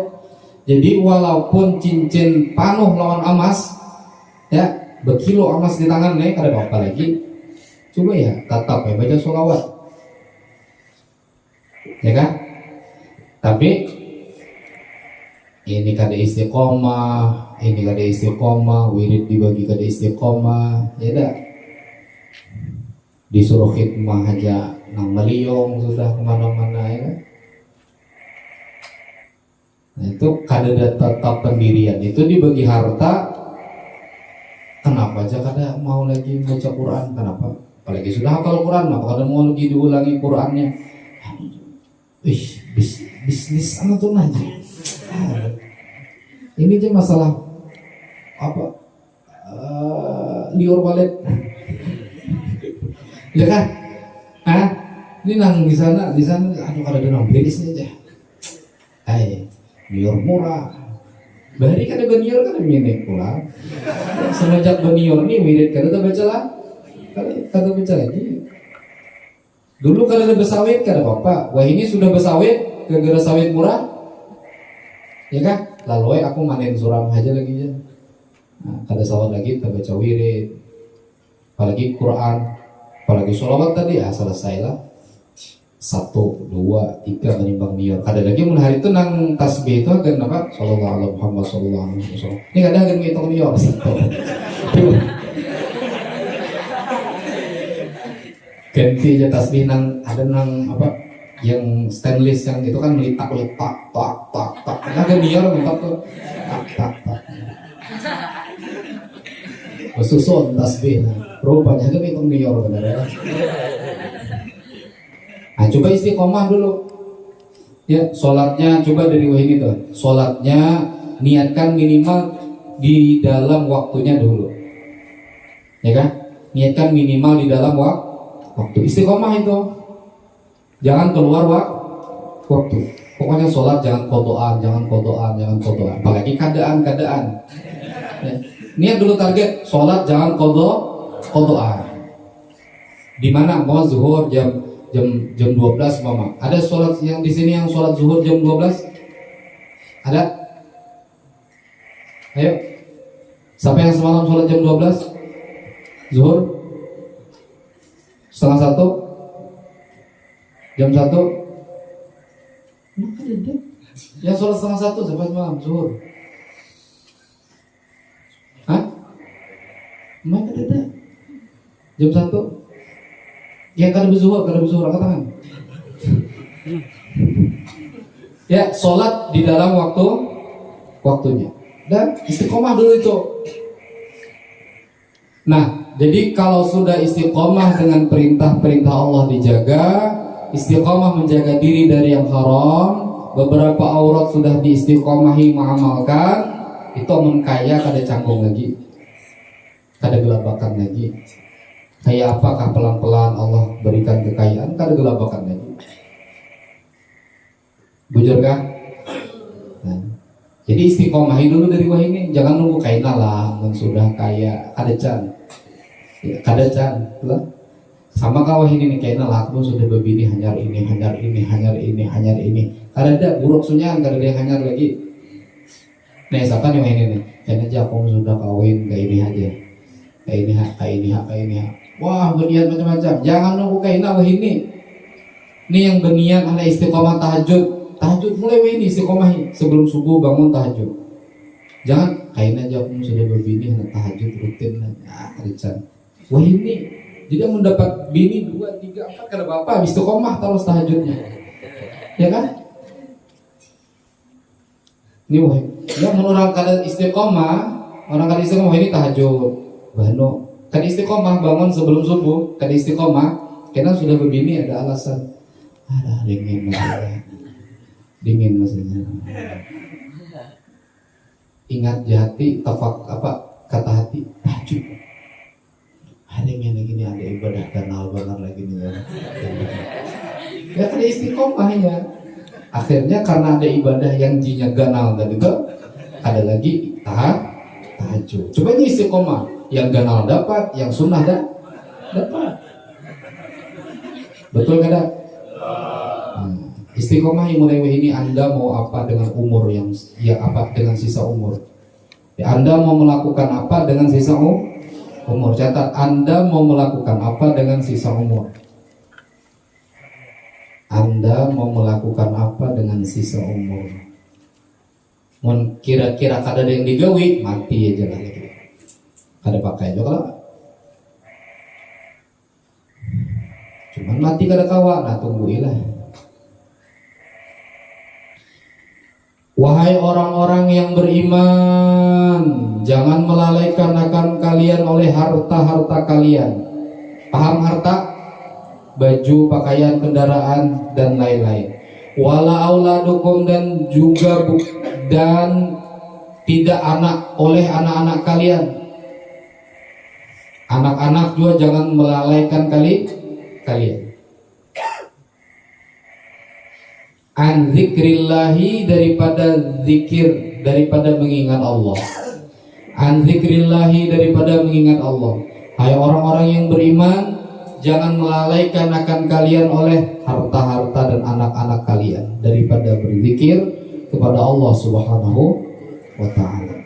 Jadi walaupun cincin panuh lawan emas, ya berkilo emas di tangan nih kada apa-apa lagi. Coba ya tetap ya baca sholawat, ya kan? Tapi ini kada istiqomah, wirid dibagi kada istiqomah, ya dah. Disuruh khidmah aja nang meliong sudah kemana-mana, ya kan? Nah, itu kada tetap pendirian itu dibagi harta. Kenapa aja kada mau lagi baca Quran? Kenapa? Apalagi sudah hafal Quran, maka kada mau lagi diulangi Qurannya. Bisnis anak tuh aja. Ini aja masalah apa? Liur wallet. Ya kan? Ini nang di sana, aduh kada ada nang beres aja. Liur murah. Bari kada benior kada minik pula. Semenjak benior nih wirid kada baca lah. Kada baca lagi. Dulu kada ada besawit kada apa-apa. Wah ini sudah besawit, gara-gara sawit murah. Ya kan? Lalu aku manen suram aja lagi ya. Nah, kada sawat lagi kita baca wirid. Apalagi Quran, apalagi sholawat tadi selesai lah. 1, 2, 3 menimbang nior. Kada lagi mun hari itu nang tasbih itu agan apa? Sallallahu alaihi Muhammad sallallahu alaihi wasallam. Ini kada agan ngitung nior. Ganti aja tasbih nang ada nang apa? Yang stainless yang itu kan melitak tak. Ada nior mentok tuh. Tak. Susun tasbih. Rupanya itu ngitung nior benar ya. Nah, coba istiqomah dulu. Ya, sholatnya coba dari wahini tuh. Sholatnya niatkan minimal di dalam waktunya dulu, ya kan? Niatkan minimal di dalam waktu. Istiqomah itu jangan keluar waktu. Pokoknya sholat jangan kodoan. Apalagi keadaan. Ya. Niat dulu target sholat jangan kodoan. Di mana mau zuhur jam 12 mama. Ada sholat yang di sini yang sholat zuhur jam 12? Ada? Ayo. Siapa yang semalam sholat jam 12? Zuhur? Setengah 1? Jam 1? Yang sholat setengah 1 siapa semalam zuhur? Hah? Mereka tidak. Jam 1? Yang kada berzuhur angkat tangan. Ya, sholat di dalam waktunya. Dan istiqomah dulu itu. Nah, jadi kalau sudah istiqomah dengan perintah-perintah Allah dijaga, istiqomah menjaga diri dari yang haram, beberapa aurat sudah diistiqomahi mengamalkan, itu menkaya kada canggung lagi, kada gelabakan lagi. Kayak apakah pelan-pelan Allah berikan kekayaan, kada gelabakan lagi. Bujur kah? Nah, jadi istiqomahi dulu dari wah ini, jangan nunggu kaina lah, sudah kaya kada can, ya, kada can, lah. Sama kawah ini nih kaina lah, aku sudah berbini hanyar ini. Kada ada buruk sunyan, kada ada yang hanyar lagi. Nih siapa nih ini nih? Kayaknya aja aku sudah kawin kayak ini aja, kayak ini. Wah, berniat macam-macam. Jangan nunggu kaina wah ini. Nih yang berniat ada istiqomah tahajud mulai wah ini istiqomahi sebelum subuh bangun tahajud. Jangan kaina aja aku sudah berbini hanya tahajud rutin aja. Wah ini jadi mendapat bini 2, 3, 4 kada apa-apa istiqomah terus tahajudnya. Ya kan? Ini wah, yang orang kada istiqomah ini tahajud. Bano kada istiqomah bangun sebelum subuh, kada istiqomah karena sudah berbini ada alasan. Ada dingin maksudnya. Ingat jati kata hati tahajud. Hari ini ada ibadah kanal banget lagi nih ya. Ya kada istiqomah ya. Akhirnya karena ada ibadah yang jinya ganal tadi itu ada lagi tahajud. Coba ini istiqomah, yang ganal dapat, yang sunnah dapat. Betul kada? Istiqomah yang mulai ini Anda mau apa dengan umur yang apa dengan sisa umur. Ya, Anda mau melakukan apa dengan sisa umur. Catat, Anda mau melakukan apa dengan sisa umur. Anda mau melakukan apa dengan sisa umur. Kira-kira kada ada yang digawi, mati aja lah gitu. Kada pakai juga lah. Cuman mati kada kawa, nah tungguilah. Wahai orang-orang yang beriman, jangan melalaikan akan kalian oleh harta-harta kalian. Paham harta? Baju, pakaian, kendaraan, dan lain-lain. Wala auladukum dan juga dan tidak oleh anak-anak kalian. Anak-anak juga jangan melalaikan kalian. An zikrillahi daripada zikir, daripada mengingat Allah. An zikrillahi daripada mengingat Allah. Hai orang-orang yang beriman, jangan melalaikan akan kalian oleh harta-harta dan anak-anak kalian daripada berzikir kepada Allah Subhanahu wa ta'ala.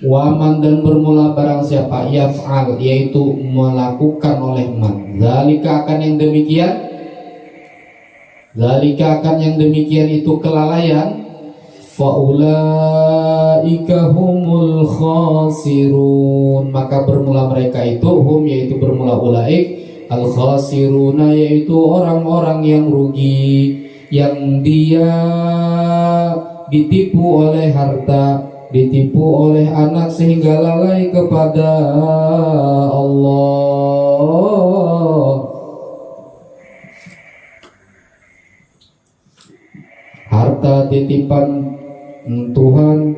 Waman dan bermula barang siapa yaf'al, yaitu melakukan oleh man zalika akan yang demikian itu kelalaian, faulaika humul khasirun, maka bermula mereka itu yaitu bermula ulaik al khasiruna, yaitu orang-orang yang rugi, yang dia ditipu oleh harta, ditipu oleh anak sehingga lalai kepada Allah. harta titipan Tuhan,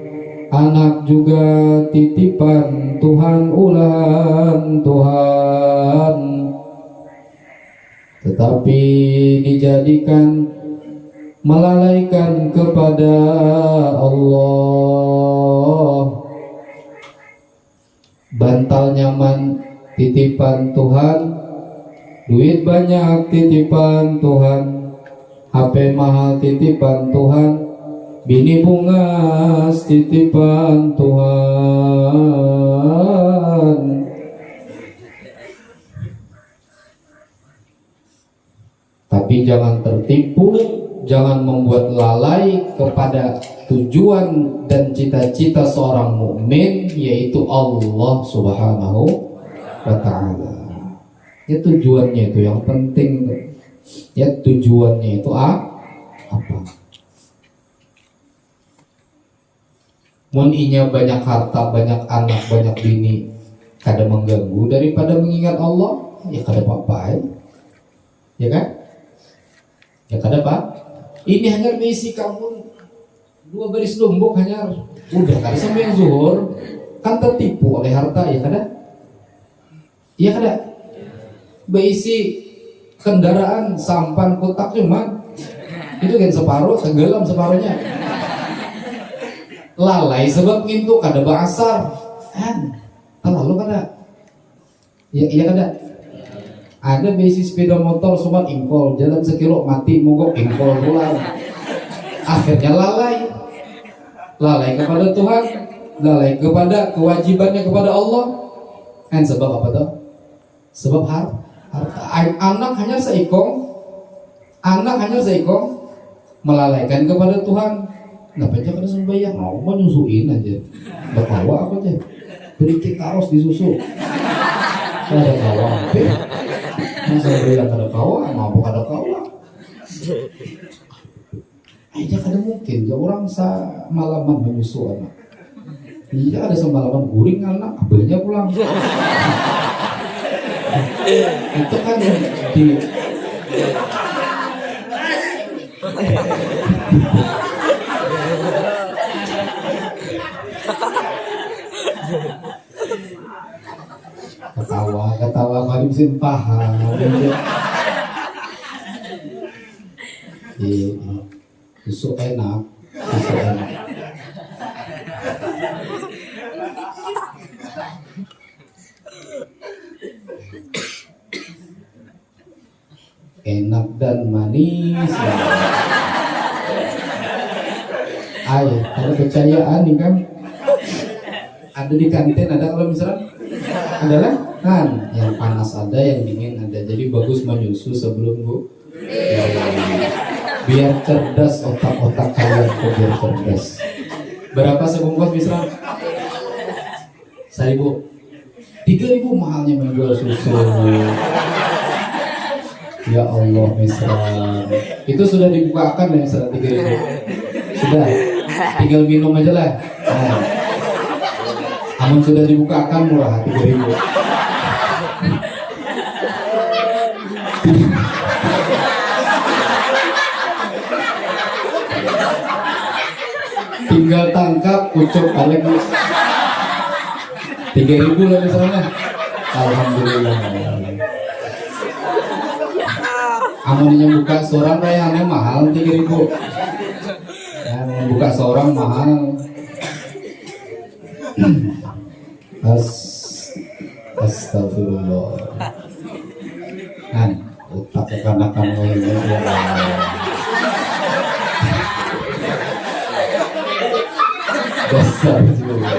anak juga titipan Tuhan, ulan Tuhan. Tetapi dijadikan melalaikan kepada Allah. Bantal nyaman titipan Tuhan, duit banyak titipan Tuhan, HP mahal titipan Tuhan, bini bungas titipan Tuhan. Tapi jangan tertipu, jangan membuat lalai kepada tujuan dan cita-cita seorang mukmin, yaitu Allah Subhanahu wa Ta'ala. Ya tujuannya itu yang penting. Ya tujuannya itu apa? Mun inya banyak harta, banyak anak, banyak bini, kada mengganggu daripada mengingat Allah, ya kada apa-apa, ya kan? Ya kada apa? Ini hanya mengisi kamu 2 baris lombok hanya udah kada sampai yang zuhur, kan tertipu oleh harta, ya kada? Ya kada? Berisi kendaraan sampan kotak cuman itu kan separuh, tenggelam separuhnya. Lalai sebab ngintu kada basar, kan? Terlalu kada? Ya kada? Ada besi sepeda motor sobat ingkol, jalan sekilo mati mogok ingkol pulang. Akhirnya lalai kepada Tuhan, lalai kepada kewajibannya kepada Allah. Kan sebab apa tuh? Sebab harta. Anak hanya seikong, melalaikan kepada Tuhan. Nggak aja kada sembahyang, mau nyusuin aja. Berkawa apa aja? Beri kita harus disusu. Ada kawa, masa bilang kada kawa, mau kada kawa. Aja kada mungkin, ya orang semalaman menyusu anak. Iya ada semalaman guring anak, abahnya pulang. Itu kan di ketawa kali bisa paham. Susu enak. Enak dan manis. Ayo, ada kepercayaan nih kan? Ada di kantin, ada kalau misalnya adalah kan yang panas ada, yang dingin ada. Jadi bagus menyusu sebelum bu. Biar cerdas otak-otak kalian, biar cerdas. Berapa sebungkus bisa? 1.000. 3.000 mahalnya menjual susu. Ya Allah, misal itu sudah dibukakan ya, misal 3.000. Sudah, tinggal minum aja lah. Nah. Namun sudah dibukakan murah 3.000. Tinggal tangkap, ucap balik 3.000 lah misalnya. Alhamdulillah. Amunnya buka seorang kayaknya mahal 3.000. Ya, buka seorang mahal. Astagfirullah. Kan otak kekanakan oleh dasar juga.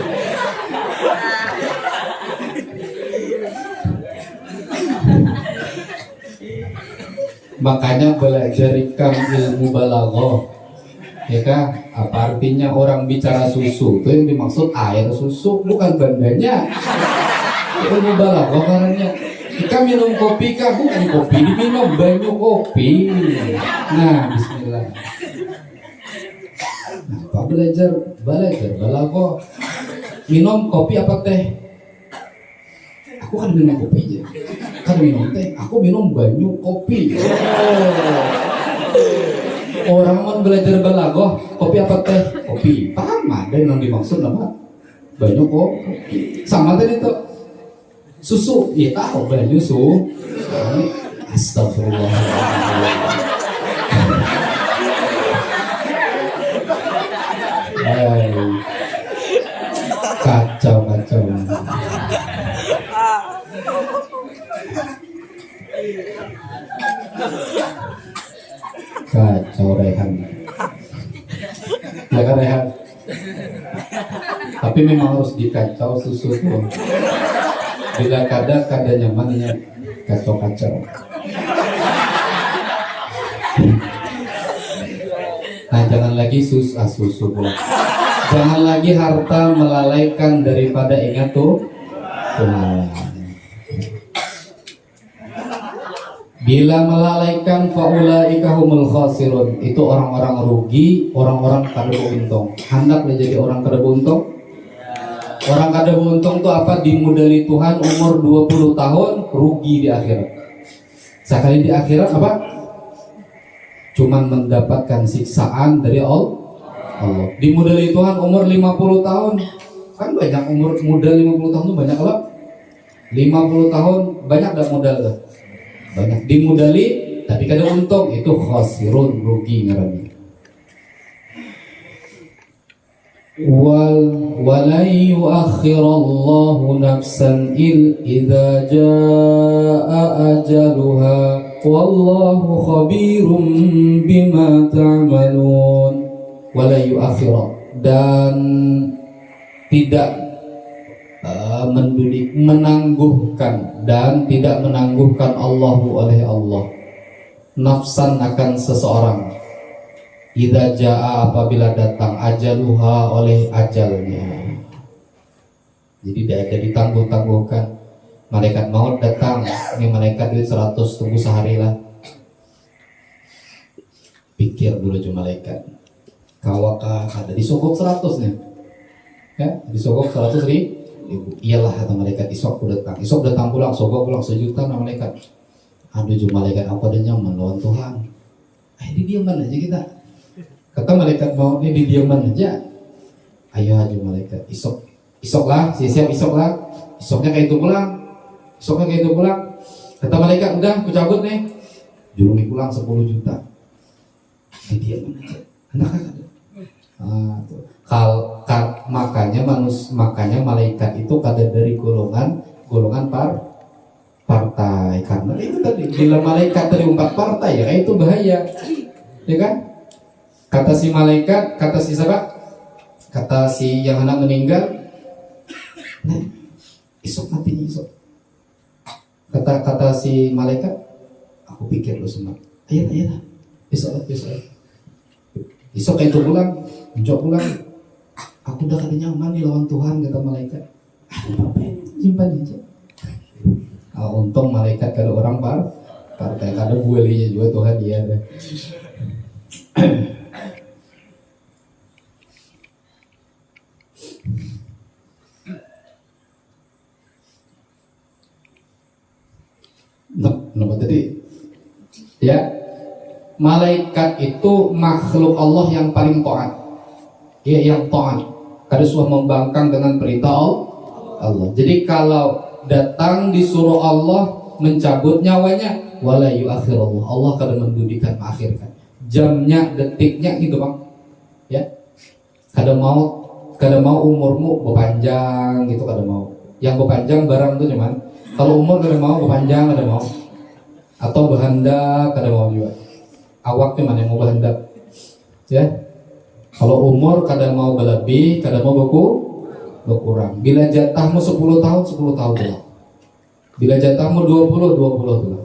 Makanya belajar ilmu balaghah. Ya kan? Apa artinya orang bicara susu? Itu yang dimaksud air susu, bukan bandanya. Ilmu balaghah karena kita minum kopi kah? Bukan kopi, diminum banyu kopi. Nah, bismillah. Nah, apa belajar balaghah. Minum kopi apa teh? Aku kan minum kopi aja. Kan minum teh, aku minum banyu kopi. Orang orang mau belajar balagoh, kopi apa teh? Kopi. Paham ada yang dimaksud nama? Banyak kok. Sama tadi tuh susu, ya tahu banyak susu. Astagfirullah. Kacau. Kacau Rehan. Ya kan Rehan? Tapi memang harus dikacau susu tuh. Bila kada nyamannya kacau. Nah jangan lagi susu pula. Jangan lagi harta melalaikan daripada ingat Tuhan. Bila melalaikan faulaika humul khasirun, itu orang-orang rugi, orang-orang kada beruntung. Hendaklah jadi orang kada beruntung. Orang kada beruntung itu apa? Dimodali Tuhan umur 20 tahun rugi di akhirat. Sekali di akhirat apa? Cuman mendapatkan siksaan dari Allah. Dimodali Tuhan umur 50 tahun. Kan banyak umur muda 50 tahun itu banyak lah. 50 tahun banyak gak modal tuh? Banyak dimodali tapi kada untung, itu khasirun, rugi ngarannya. Walan yuakhirallahu nafsan idza jaa ajaluha wallahu khabirum bima ta'malun. Wala yuakhira, dan tidak menangguhkan dan tidak menangguhkan Allahu oleh Allah nafsan akan seseorang idza jaa, apabila datang ajaluha oleh ajalnya. Jadi tidak ditangguh-tangguhkan. Malaikat maut datang, ini malaikat duit 100, tunggu sehari lah. Pikir dulu cuma malaikat. Kawaka ada disogok 100 nih. Ya, disogok 100 ribu. Iyalah kata malaikat, isok datang pulang, sogok pulang 1 juta nah malaikat. Aduh cuma malaikat apa dan nyaman lawan Tuhan. Didiaman aja kita. Kata malaikat mau ini didiaman aja. Ayo aja malaikat, isok lah, siap isok lah. Isoknya kayak itu pulang. Kata malaikat, udah aku cabut nih. Jurungi pulang 10 juta. Didiaman aja. Makanya malaikat itu kada dari golongan partai, karena itu tadi bila malaikat dari 4 partai ya itu bahaya, ya kan? Kata si malaikat, kata si siapa? Kata si yang anak meninggal, nah, isok matinya isok. Kata si malaikat, aku pikir lu semua, ayo isok. Isok itu pulang, aku udah kada nyaman nih lawan Tuhan, kata malaikat. Ngapain? Simpan aja. Untung malaikat kada orang partai, kada bualinya juga Tuhan dia ada. Kenapa tadi? Ya. Malaikat itu makhluk Allah yang paling taat. Ya, yang taat. Kada suah membangkang dengan perintah Allah. Jadi kalau datang disuruh Allah mencabut nyawanya, wala yuakhirullah, Allah kada mendudikan, mengakhirkan. Jamnya, detiknya gitu Bang. Ya. Kada mau umurmu berpanjang gitu, kada mau. Yang berpanjang barang tuh cuman. Kalau umur kada mau berpanjang, kada mau. Atau berhendak kada mau juga. Awaknya mana yang mau berhendak, ya? Kalau umur kadang mau berlebih, kadang mau berkurang. Bila jatahmu 10 tahun lah. Bila jatahmu 20 lah.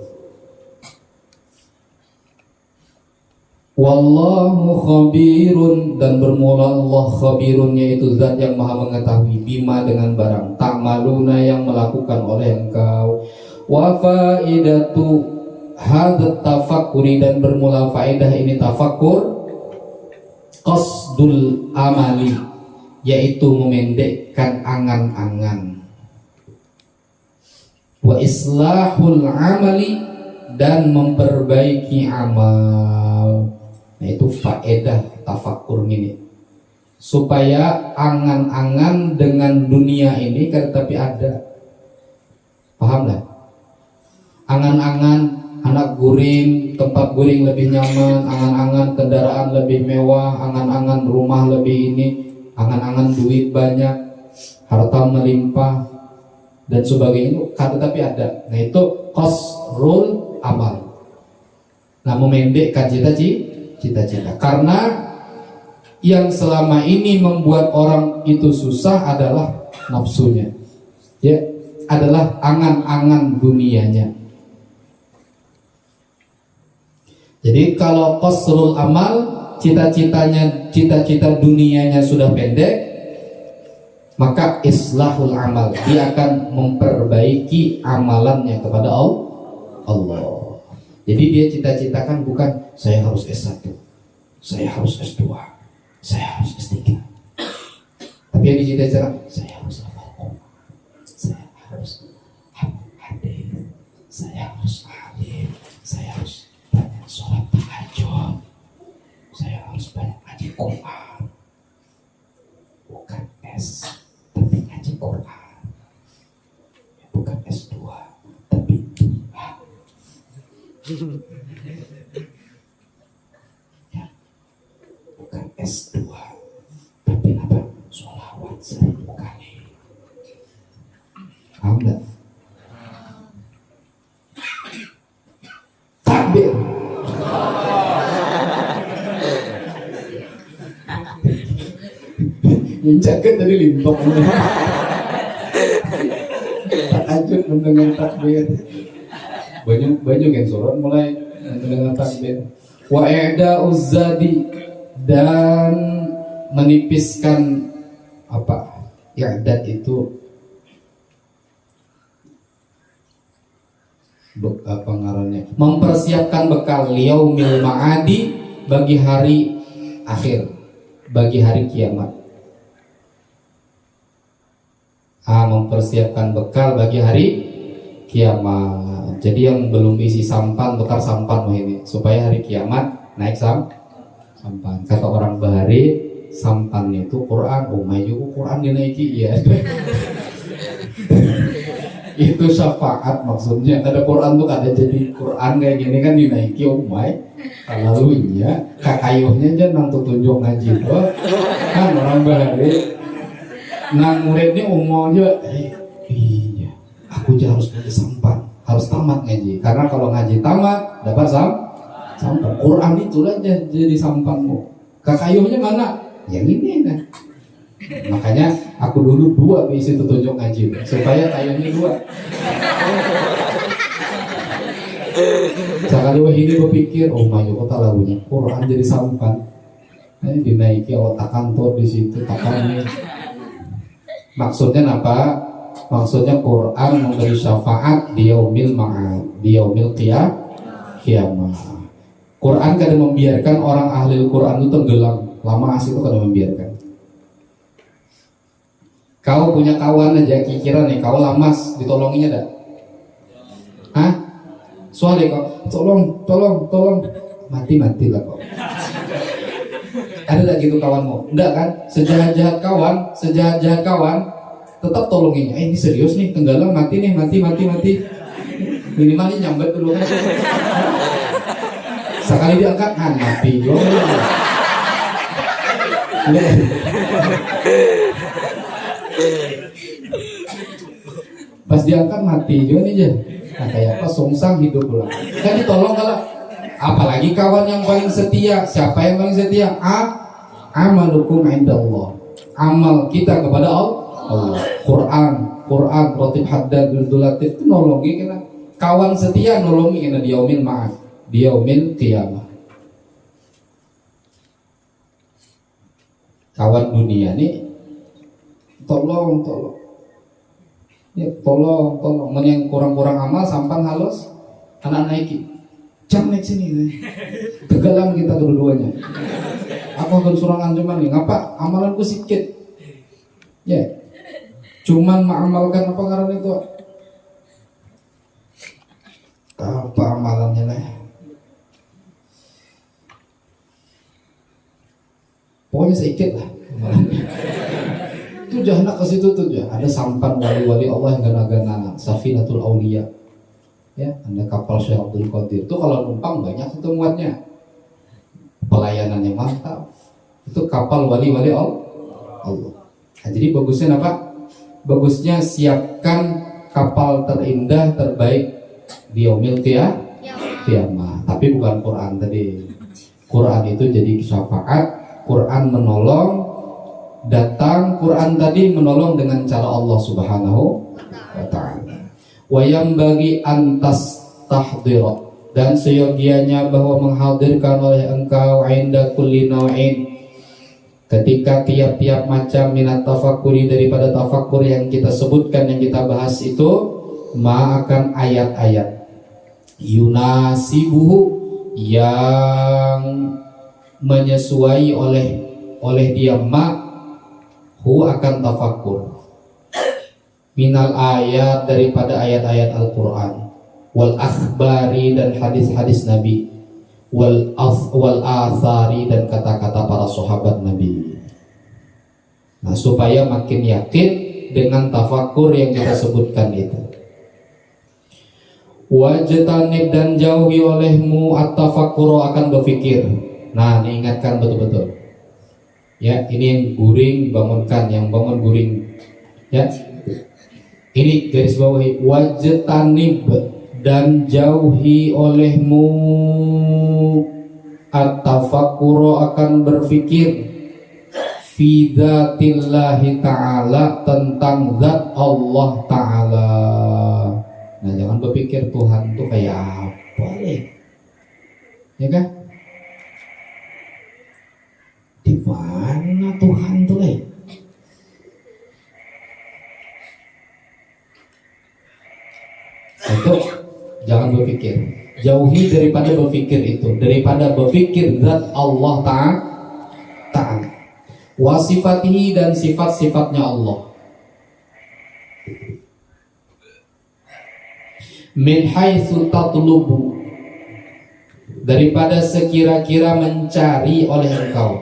Wallahu khabirun, dan bermula Allah khabirun, yaitu zat yang maha mengetahui, bima dengan barang ta'maluna yang melakukan oleh engkau. Wa faidatu hadat tafakkuri, dan bermula faedah ini tafakkur, qasdul amali, yaitu memendekkan angan-angan, wa islahul amali, dan memperbaiki amal. Nah itu tafakur ini supaya angan-angan dengan dunia ini kan tapi ada, paham lah? Angan-angan anak guring, tempat guring lebih nyaman, angan-angan kendaraan lebih mewah, angan-angan rumah lebih ini, angan-angan duit banyak, harta melimpah dan sebagainya, kan tapi ada. Nah itu qasrul amal. Nah memendekkan cita-cita. Karena yang selama ini membuat orang itu susah adalah nafsunya, ya, adalah angan-angan dunianya. Jadi kalau qasrul amal, cita-cita dunianya sudah pendek, maka islahul amal, dia akan memperbaiki amalannya kepada Allah. Jadi dia cita-citakan bukan saya harus S1, saya harus S2, saya harus S3. Tapi yang dicita-citakan saya harus hafal Quran, saya harus hadis, saya harus alim, saya harus banyak sholat tahajud, saya harus banyak ngaji Quran. Bukan S, tapi ngaji Quran. Bukan S2, tapi ya, bukan S2, tapi apa? Sholawat 1000 kali. Paham gak? Takbir. Menjaga dari limpok. Tahajud mendengar takbir. Banyak yang sholat mulai mendengar takbir. Wa i'da uzzadi, dan menipiskan apa? I'dad itu apa ngarannya? Mempersiapkan bekal liyaumil ma'adi, bagi hari akhir, bagi hari kiamat. Mempersiapkan bekal bagi hari kiamat. Jadi yang belum isi sampan, tukar sampan ini supaya hari kiamat naik sampan. Kata orang Bahari, sampan itu Quran. Oh my juga Quran dinaiki ya. Itu syafaat maksudnya. Ada Quran tuh ada jadi Quran kayak gini kan dinaiki. Oh my, lalunya kakayuhnya aja nang tunjuk ngaji tuh kan orang Bahari. Nang muridnya umumnya iya, aku aja harus punya sampan, harus tamat ngaji. Karena kalau ngaji tamat dapat sampan. Quran itu aja jadi sampanmu. Kakayuhnya mana? Yang ini kan. Makanya aku dulu 2 isi tunjuk ngaji supaya kayuhnya 2. Sekali ini berpikir, oh my god, lagunya Quran jadi sampan. Ini dinaiki otak kantor di situ takan ini. Maksudnya apa? Maksudnya Quran memberi syafaat di yaumil ma'ad, di yaumil kiamat. Quran kadang membiarkan orang ahli Quran itu tenggelam, lama asik itu kadang membiarkan. Kau punya kawan aja kira nih, kau lamas ditolonginya dah? Hah? Soalnya kau tolong mati lah kau. Ada tak gitu kawanmu? Enggak kan? Sejahat-jahat kawan tetap tolonginya. Ini serius nih, tenggelam, mati nih, mati. Minimalnya nyambat dulu kan. Sekali diangkat, mati juga. Pas diangkat mati juga nih aja. Nah kayak apa? Songsang hidup pula. Kan ditolong kalau. Apalagi kawan yang paling setia. Siapa yang paling setia? Amalukum indallah. Amal kita kepada Allah. Quran, rotib haddad dulatif itu nolongi kena. Kawan setia nolongi kena di yaumil ma'ad, di yaumil qiyamah. Kawan dunia nih tolong. Ya, tolong. Yang kurang-kurang amal sampan halus anak naiki. Jangan naik sini nih. Tegalan kita kedua-duanya. Aku akan surangan cuman nih, ngapa amalanku sedikit. Ya. Cuman mengamalkan apa karena itu? Apa amalannya lah? Pokoknya sedikit lah. Itu jahana ke situ tuh ya. Ada sampan wali-wali Allah yang gana-gana Safinatul Aulia. Ya, ada kapal Syekh Abdul Qadir. Itu kalau numpang banyak itu muatnya. Pelayanannya mantap. Itu kapal wali-wali Allah. Nah, jadi bagusnya apa? Bagusnya siapkan kapal terindah terbaik di yaumil qiyamah. Tapi bukan Quran tadi. Quran itu jadi syafaat, Quran menolong, datang Quran tadi menolong dengan cara Allah Subhanahu wa taala. Wa yambagi antas tahdhira, dan seyogianya bahwa menghadirkan oleh engkau inda kulli naw'in, ketika tiap-tiap macam minat tafakkuri, daripada tafakkur yang kita sebutkan, yang kita bahas itu, akan ayat-ayat yunasibuhu, yang menyesuai oleh dia hu akan tafakkur, minal ayat, daripada ayat-ayat Al-Quran, wal akhbari, dan hadis-hadis Nabi, wal athari, dan kata-kata para sahabat Nabi. Nah, supaya makin yakin dengan tafakkur yang kita sebutkan itu. Wajtanib, dan jauhi olehmu at-tafakkuru, akan berfikir. Nah, diingatkan betul-betul. Ya, ini yang guring bangunkan, yang bangun guring. Ya. Ini garis bawahi, wajtanib, dan jauhi olehmu at-tafakkuru, akan berfikir fi dzatillahi ta'ala, tentang zat Allah Ta'ala. Nah, jangan berpikir Tuhan tuh kayak apa deh, ya kan? Di mana Tuhan tuh deh? Itu jangan berpikir. Jauhi daripada berpikir itu, daripada berpikir zat Allah Ta'ala, wasifatihi, dan sifat-sifatnya Allah. Min haitsu tatlubu, daripada sekira-kira mencari oleh engkau.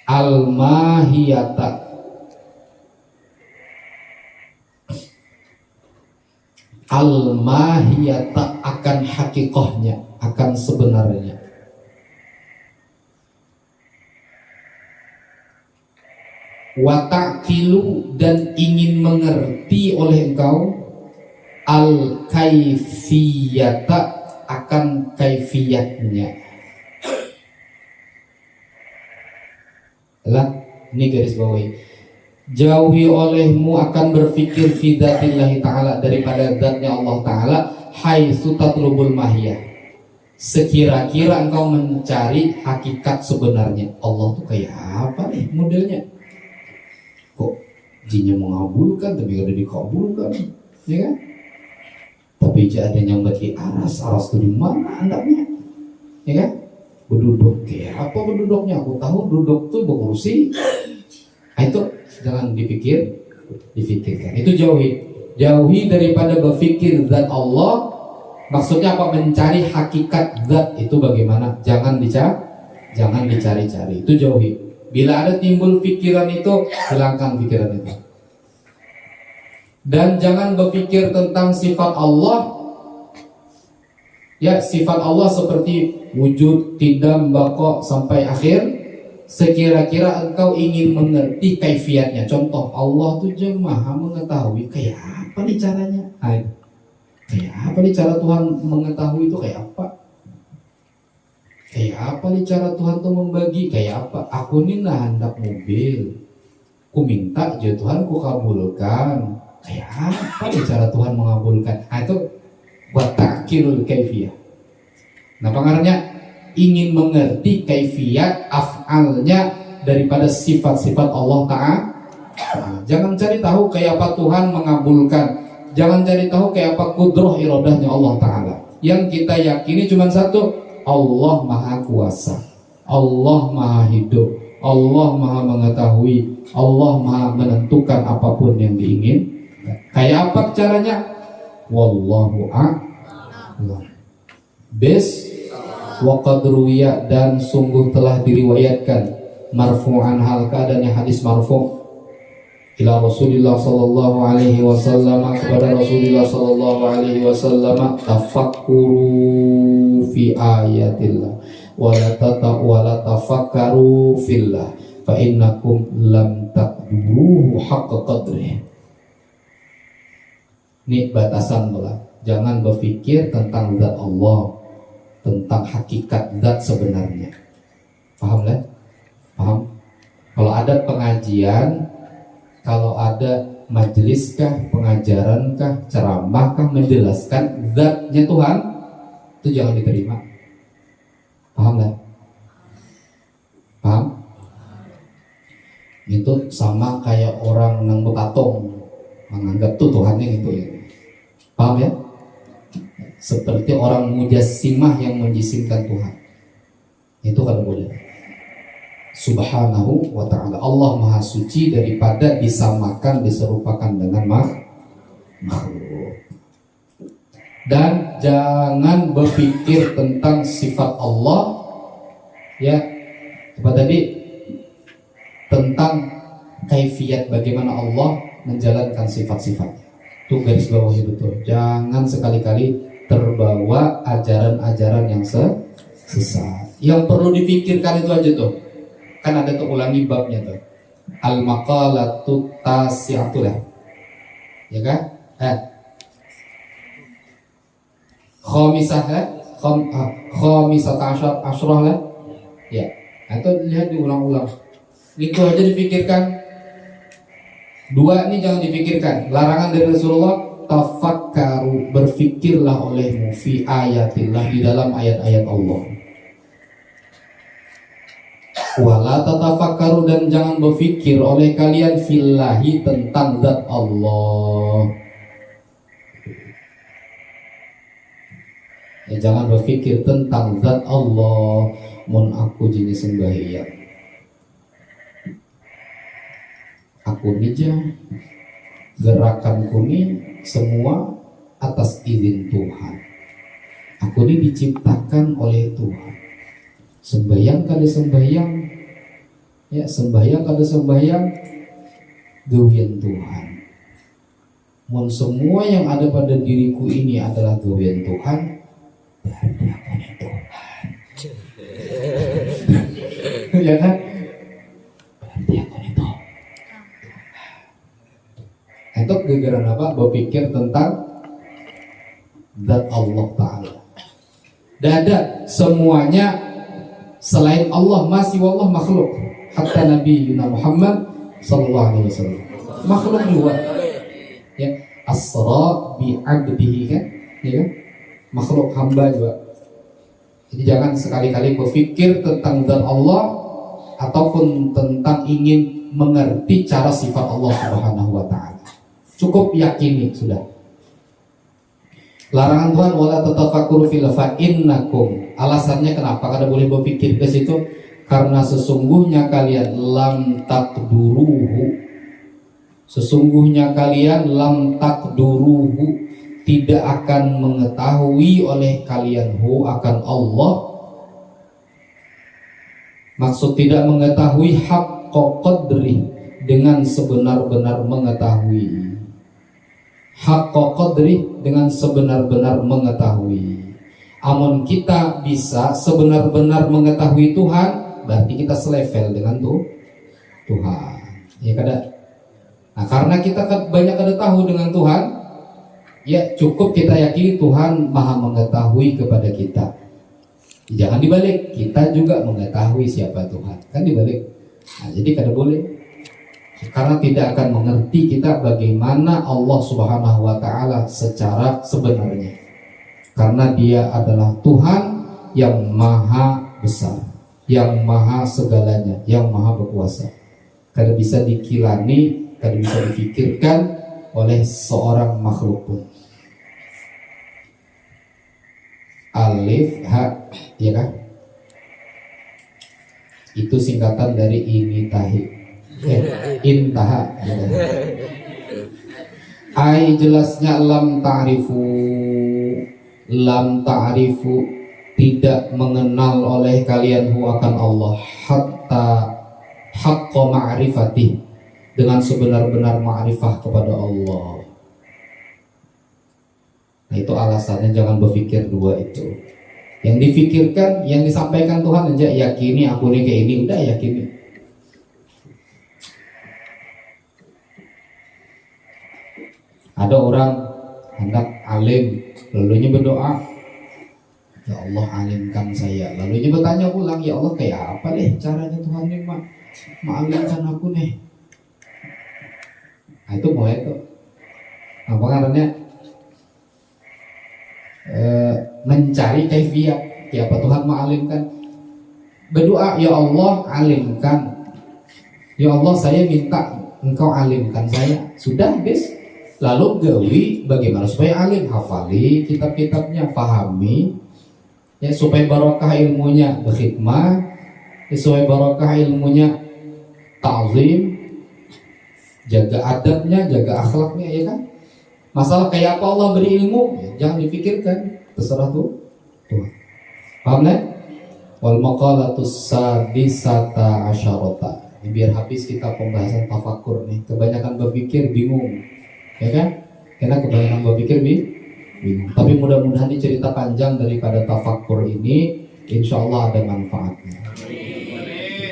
Al-mahiyata, al-mahiyata, akan hakikahnya, akan sebenarnya. Wa ta'qilu, dan ingin mengerti oleh engkau al-kaifiyata, akan kaifiyatnya. Lah, ini garis bawahi. Jauhi olehmu akan berfikir fi dzatillahi ta'ala, daripada zatnya Allah Ta'ala, haitsu tatlubul mahiyah, sekira-kira engkau mencari hakikat sebenarnya. Allah tuh kayak apa nih modelnya? Kok jinnya mengabulkan tapi gak ada dikabulkan, ya kan? Tapi ada yang bagi aras tuh di mana andaknya, ya kan? Berduduk kayak apa berduduknya? Aku tahu duduk tuh berkursi. Itu jangan difikirkan. Itu jauhi daripada berpikir zat Allah. Maksudnya apa? Mencari hakikat zat itu bagaimana? Jangan dicari-cari. Itu jauhi. Bila ada timbul pikiran itu, hilangkan pikiran itu. Dan jangan berpikir tentang sifat Allah. Ya, sifat Allah seperti wujud, qidam, baqa, sampai akhir. Sekira-kira engkau ingin mengerti kaifiatnya. Contoh, Allah tuh maha mengetahui. Kayak apa nih caranya? Kayak apa nih cara Tuhan mengetahui itu kayak apa? Kayak apa nih cara Tuhan tuh membagi? Kayak apa? Aku nih hendak mobil, ku minta aja Tuhan ku kabulkan. Kayak apa nih cara Tuhan mengabulkan? Itu buat ta'qilul kaifiyah. Nah, pengarangnya ingin mengerti kaifiat af'alnya daripada sifat-sifat Allah Ta'ala. Jangan cari tahu kayak apa Tuhan mengabulkan. Jangan cari tahu kayak apa kudrah iradahnya Allah Ta'ala. Yang kita yakini cuma satu, Allah Maha Kuasa, Allah Maha Hidup, Allah Maha Mengetahui, Allah Maha menentukan apapun yang diingin. Kayak apa caranya? Wallahu a'lam. Wa qad ruwiya, dan sungguh telah diriwayatkan, marfu'an, hal keadaannya hadis marfu' ila Rasulillah sallallahu alaihi wasallam, kepada Rasulullah sallallahu alaihi wasallam, tafakkuru fi ayatillah wala tafakkaru fillah fa innakum lam taqduruhu haqqa qadrih. Ini batasan pula. Jangan berpikir tentang zat Allah, tentang hakikat zat sebenarnya. Paham lah? Paham? Kalau ada pengajian, kalau ada majeliskah, pengajarankah, ceramahkah menjelaskan zatnya Tuhan, itu jangan diterima. Paham lah? Paham? Itu sama kayak orang nang berpatung, menganggap tuh Tuhannya gitu ya. Paham ya? Seperti orang mujassimah yang menjisimkan Tuhan. Itu kalau boleh. Subhanahu wa ta'ala, Allah maha suci daripada disamakan, diserupakan dengan makhluk. Dan jangan berpikir tentang sifat Allah, ya, apa tadi, tentang kaifiyat bagaimana Allah menjalankan sifat-sifatnya. Itu garis bawahnya betul. Jangan sekali-kali terbawa ajaran-ajaran yang sesat. Yang perlu dipikirkan itu aja tuh. Kan ada tuh, ulangi babnya tuh. Al-maqalatu tasi'atu lah. Ya kan? Khamisah lah. Khamisah asyrah lah. Ya. Itu lihat diulang-ulang. Itu aja dipikirkan. Dua ini jangan dipikirkan. Larangan dari Rasulullah, tafakkaru, berfikirlah olehmu fi ayatillah, di dalam ayat-ayat Allah. Wala tatafakkaru, dan jangan berfikir oleh kalian fillahi, tentang zat Allah. Ya, jangan berfikir tentang zat Allah. Mun aku jenis sembahyang, aku nija, gerakanku ini semua atas izin Tuhan. Aku ini diciptakan oleh Tuhan. Sembahyang kada sembahyang, ya, sembahyang kada sembahyang, gawian Tuhan. Mun semua yang ada pada diriku ini adalah gawian Tuhan, berarti aku ini Tuhan. Ya kan? Berarti aku ini Tuhan. Itu gara-gara apa? Berpikir tentang zat Allah Ta'ala. Dada semuanya selain Allah, masih wallah makhluk. Hatta Nabi Muhammad sallallahu alaihi wasallam makhluk juga. Ya, asra bi 'abdihi kan? Ya kan? Makhluk, hamba juga. Jadi jangan sekali-kali berpikir tentang zat Allah ataupun tentang ingin mengerti cara sifat Allah Subhanahu wa taala. Cukup yakini sudah. Larangan Tuhan wala tatafakuru fil fa innakum. Alasannya kenapa kada boleh berpikir ke situ? Karena sesungguhnya kalian lam takduruhu. Sesungguhnya kalian lam takduruhu, tidak akan mengetahui oleh kalian akan Allah. Maksud tidak mengetahui haqqa qadri, dengan sebenar-benar mengetahui. Haqqa qadri, dengan sebenar-benar mengetahui. Amun kita bisa sebenar-benar mengetahui Tuhan, berarti kita selevel dengan Tuhan. Ya kada? Nah, karena kita banyak kada tahu dengan Tuhan, ya cukup kita yakini Tuhan maha mengetahui kepada kita. Jangan dibalik, kita juga mengetahui siapa Tuhan. Kan dibalik. Nah, jadi kada boleh. Karena tidak akan mengerti kita bagaimana Allah Subhanahu wa ta'ala secara sebenarnya. Karena dia adalah Tuhan yang maha besar, yang maha segalanya, yang maha berkuasa. Kada bisa dikilani, kada bisa difikirkan oleh seorang makhluk pun. Alif ha, ya kan? Itu singkatan dari initahi. Intaha. Ai jelasnya lam ta'rifu tidak mengenal oleh kalian akan Allah hatta haqqa ma'rifatih, dengan sebenar-benar ma'rifah kepada Allah. Nah, itu alasannya jangan berpikir dua itu. Yang difikirkan, yang disampaikan Tuhan aja, yakini aku nih kayak ini, udah yakini. Ada orang hendak alim, lalunya berdoa, ya Allah alimkan saya. Lalunya bertanya pulang, ya Allah kayak apa deh caranya Tuhan nih alimkan aku nih. Nah, itu mulai tuh apa karena mencari kaifiat, ya apa Tuhan alimkan. Berdoa, ya Allah alimkan, ya Allah saya minta engkau alimkan saya. Sudah guys. Lalu gawi bagaimana supaya alim, hafali kitab-kitabnya, pahami ya, supaya barokah ilmunya berkhidmah, ya, supaya barokah ilmunya ta'zim, jaga adabnya, jaga akhlaknya, ya kan. Masalah kayak apa Allah beri ilmu, ya, jangan dipikirkan, terserah tuh Tuhan. Paham kan? Wal maqalatus sadisata asyarata. Biar habis kita pembahasan tafakur nih. Kebanyakan berpikir bingung, ya kan? Karena kebanyakan berpikir bingung. Tapi mudah-mudahan di cerita panjang daripada tafakur ini, insya Allah ada manfaatnya.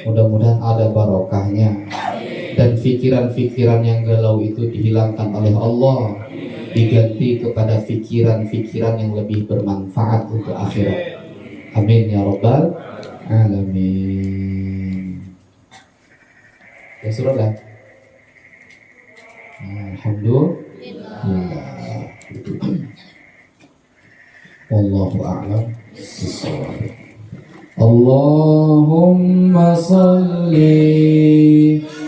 Mudah-mudahan ada barokahnya. Dan pikiran-pikiran yang galau itu dihilangkan oleh Allah, diganti kepada pikiran-pikiran yang lebih bermanfaat untuk akhirat. Amin ya rabbal alamin. Ya sudah lah. Alhamdulillah. Wallahu a'lam bishawab. Allahumma salli